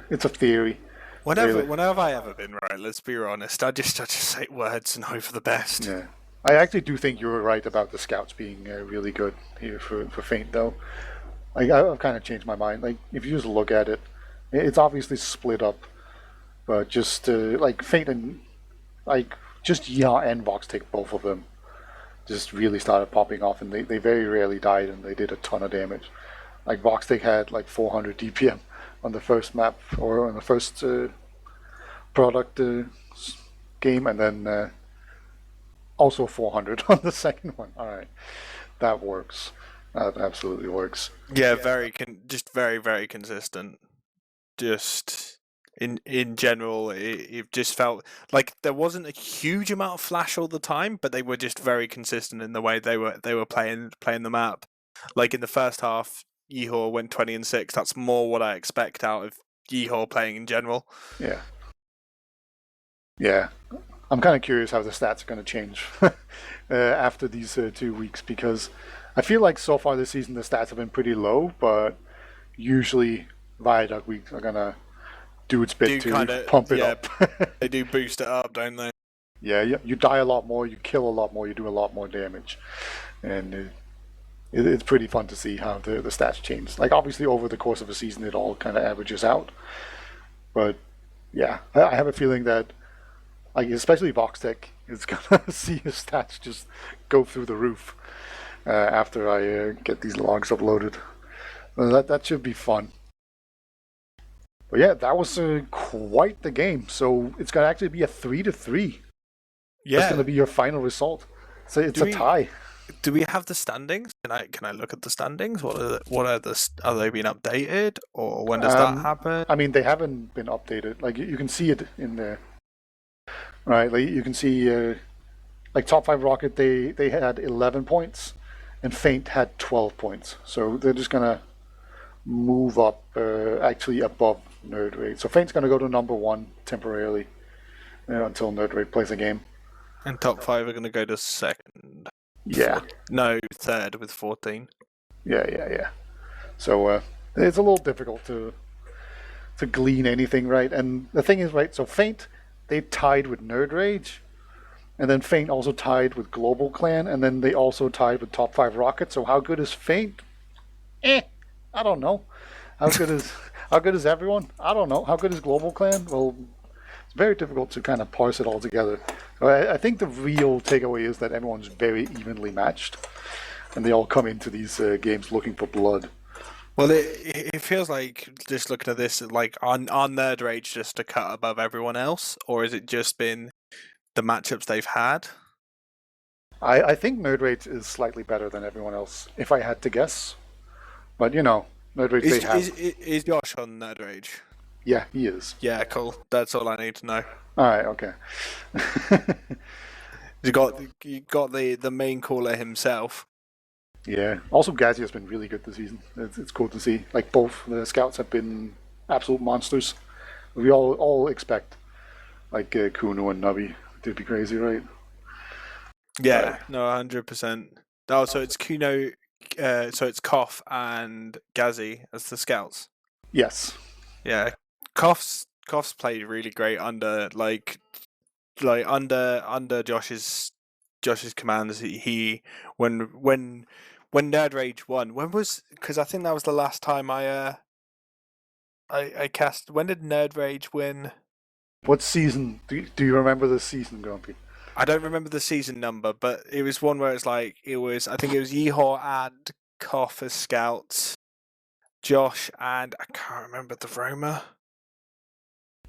it's a theory. Really. Whenever have I ever been right? Let's be honest. I just say words and hope for the best. Yeah, I actually do think you were right about the scouts being really good here for Faint, though. I've kind of changed my mind. Like, if you just look at it, it's obviously split up, but just like Faint and like just Yeehaw and Vox take both of them just really started popping off, and they very rarely died, and they did a ton of damage. Like Voxtake had like 400 DPM on the first map or on the first product game, and then also 400 on the second one. All right, that works. That absolutely works. Yeah, just very consistent. Just in general, it just felt like there wasn't a huge amount of flash all the time, but they were just very consistent in the way they were playing the map. Like in the first half, Yeehaw went 20-6. That's more what I expect out of Yeehaw playing in general. Yeah. Yeah. I'm kind of curious how the stats are going to change after these 2 weeks, because I feel like so far this season the stats have been pretty low, but usually Viaduct weeks are going to do its bit to pump it up. They do boost it up, don't they? Yeah, you die a lot more, you kill a lot more, you do a lot more damage. And it's pretty fun to see how the stats change. Like, obviously, over the course of a season, it all kind of averages out. But, yeah, I have a feeling that, like, especially Voxtech is going to see his stats just go through the roof after I get these logs uploaded. That should be fun. But yeah, that was quite the game. So it's going to actually be a 3-3. Yeah. That's going to be your final result. So it's a tie. Do we have the standings? Can I look at the standings? Are they being updated, or when does that happen? I mean, they haven't been updated. Like you can see it in there, right? Like you can see, like top 5rocket, they had 11 points, and Faint had 12 points. So they're just gonna move up, actually above Nerd Raid. So Faint's gonna go to number 1 temporarily until Nerd Raid plays a game. And top 5 are gonna go to second. Yeah. No, third with 14. Yeah. So it's a little difficult to glean anything, right? And the thing is, right, so Faint, they tied with Nerd Rage, and then Faint also tied with Global Clan, and then they also tied with top 5rocket. So how good is Faint? I don't know. How good is everyone? I don't know. How good is Global Clan? Well, it's very difficult to kind of parse it all together. So I think the real takeaway is that everyone's very evenly matched, and they all come into these games looking for blood. Well, it feels like, just looking at this, like on Nerd Rage just to cut above everyone else, or has it just been the matchups they've had? I think Nerd Rage is slightly better than everyone else, if I had to guess. But Nerd Rage is Josh on Nerd Rage? Yeah, he is. Yeah, cool. That's all I need to know. All right, okay. you got the main caller himself. Yeah. Also, Gazzy has been really good this season. It's cool to see. Like, both the scouts have been absolute monsters. We all expect, like, Kuno and Nubby to be crazy, right? Yeah, no, 100%. Oh, so it's Kuno so it's Koff and Ghazi as the scouts. Yes. Yeah, Koff's played really great under under Josh's commands. He when Nerd Rage won. When was, because I think that was the last time I cast. When did Nerd Rage win? What season? Do you remember the season, Grumpy? I don't remember the season number, but it was one where it's like I think it was Yeehor and Koff as scouts, Josh and I can't remember the Roma.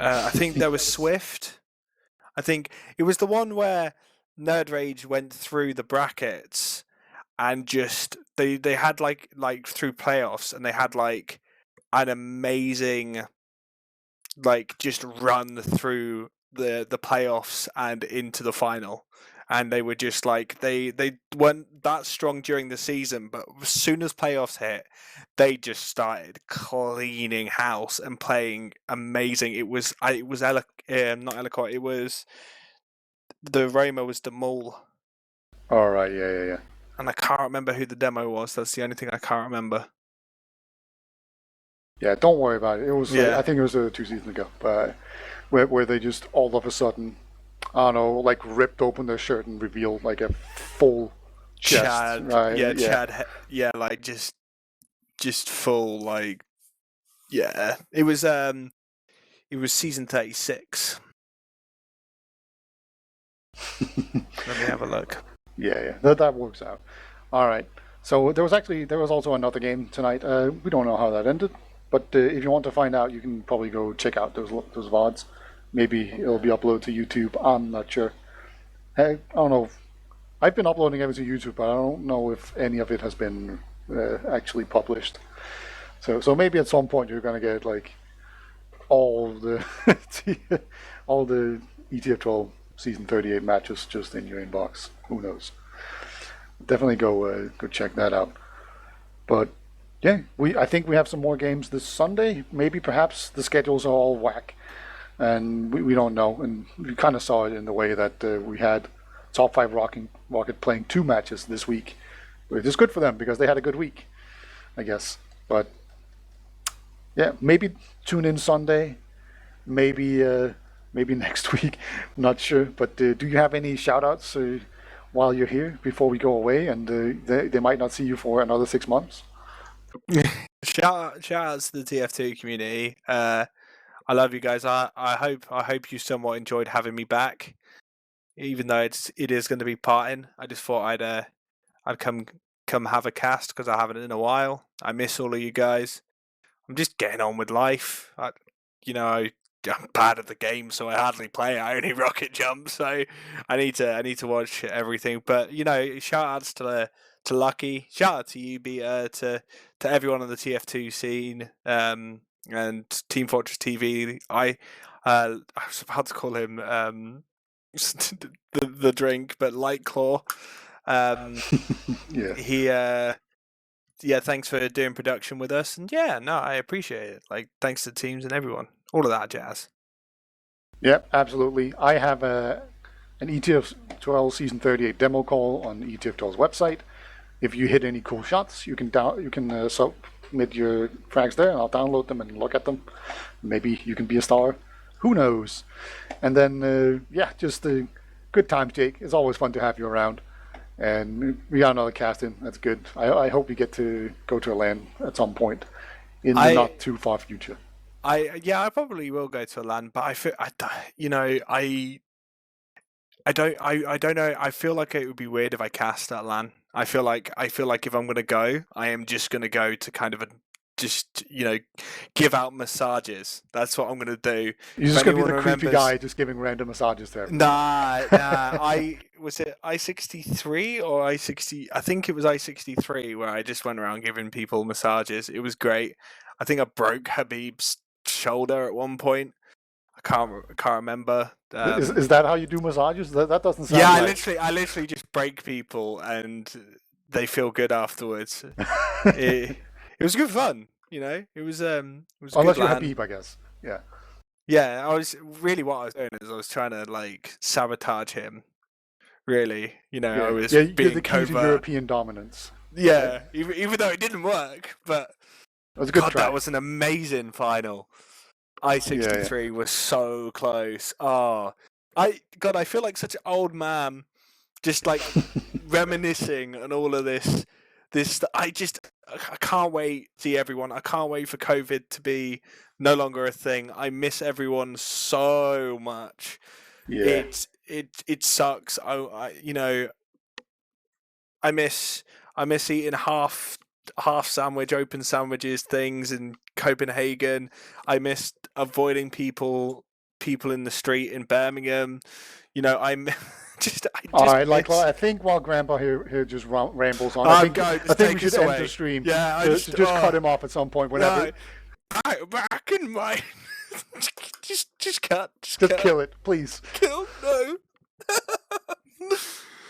I think there was Swift. I think it was the one where Nerd Rage went through the brackets and just they had like through playoffs, and they had like an amazing like just run through the playoffs and into the final. And they were just like they weren't that strong during the season, but as soon as playoffs hit, they just started cleaning house and playing amazing. It was not Ellicott. It was the Roma was the Mall, All right. Yeah. and I can't remember who the demo was. That's the only thing I can't remember. Yeah. Don't worry about it. It was. Yeah. I think it was 2 seasons ago, but where they just all of a sudden, I don't know, like ripped open their shirt and revealed like a full chest. Chad, right? yeah, Chad, yeah, like just full, like, yeah. It was season 36. Let me have a look. Yeah. That works out. All right. So there was also another game tonight. We don't know how that ended, but if you want to find out, you can probably go check out those VODs. Maybe it'll be uploaded to YouTube. I'm not sure. I don't know. I've been uploading everything to YouTube, but I don't know if any of it has been actually published. So maybe at some point you're gonna get like all the all the ETF2L season 38 matches just in your inbox. Who knows? Definitely go check that out. But yeah, I think we have some more games this Sunday. Maybe perhaps the schedules are all whack, and we don't know. And we kind of saw it in the way that we had top 5 Rocket playing 2 matches this week, which is good for them because they had a good week, I guess. But yeah, maybe tune in Sunday, maybe next week. I'm not sure. But do you have any shout outs while you're here before we go away, and they might not see you for another 6 months? Shout outs to the TF2 community. I love you guys. I hope you somewhat enjoyed having me back, even though it is going to be parting. I just thought I'd come have a cast because I haven't in a while. I miss all of you guys. I'm just getting on with life. I'm bad at the game, so I hardly play. I only rocket jump, so I need to watch everything. But shout outs to Lucky. Shout out to you, Beta, to everyone on the TF2 scene, and Team Fortress TV. I was about to call him the drink, but Lightclaw. Yeah. He thanks for doing production with us, and I appreciate it. Like, thanks to the teams and everyone, all of that jazz. Yep, absolutely. I have an ETF2L season 38 demo call on ETF2L's website. If you hit any cool shots, you can submit your frags there, and I'll download them and look at them. Maybe you can be a star. Who knows? And then just a good time, Jake. It's always fun to have you around. And we got another casting. That's good. I hope we get to go to a LAN at some point in the not too far future. I probably will go to a LAN, but I feel I don't know. I feel like it would be weird if I cast at LAN. I feel like if I'm gonna go, I am just gonna go to kind of give out massages. That's what I'm gonna do. You're just gonna be the creepy guy just giving random massages to everyone. Nah. Was it I-63 or I-60? I think it was I-63 where I just went around giving people massages. It was great. I think I broke Habib's shoulder at one point. I can't remember. Is that how you do massages? That doesn't sound. Yeah, like... I literally just break people and they feel good afterwards. It was good fun, It was unless you're Habib, I guess. Yeah. Yeah, what I was doing is I was trying to like sabotage him. Really, I was being being the key to European dominance. Okay, Yeah, even though it didn't work, but it was a good God, try. that was an amazing final. Yeah, yeah. I-63 was so close. Oh, I feel like such an old man, just like reminiscing and all of this. I can't wait to see everyone. I can't wait for COVID to be no longer a thing. I miss everyone so much. Yeah. It sucks. I miss eating half sandwich, open sandwiches things in Copenhagen. I missed avoiding people in the street in Birmingham. I'm I All just right, like miss. I think while Grandpa here just rambles on, I think Go, I just think we take us should end the away. stream Yeah, to just cut him off at some point no, whenever. back in my just Just cut, kill it, please. kill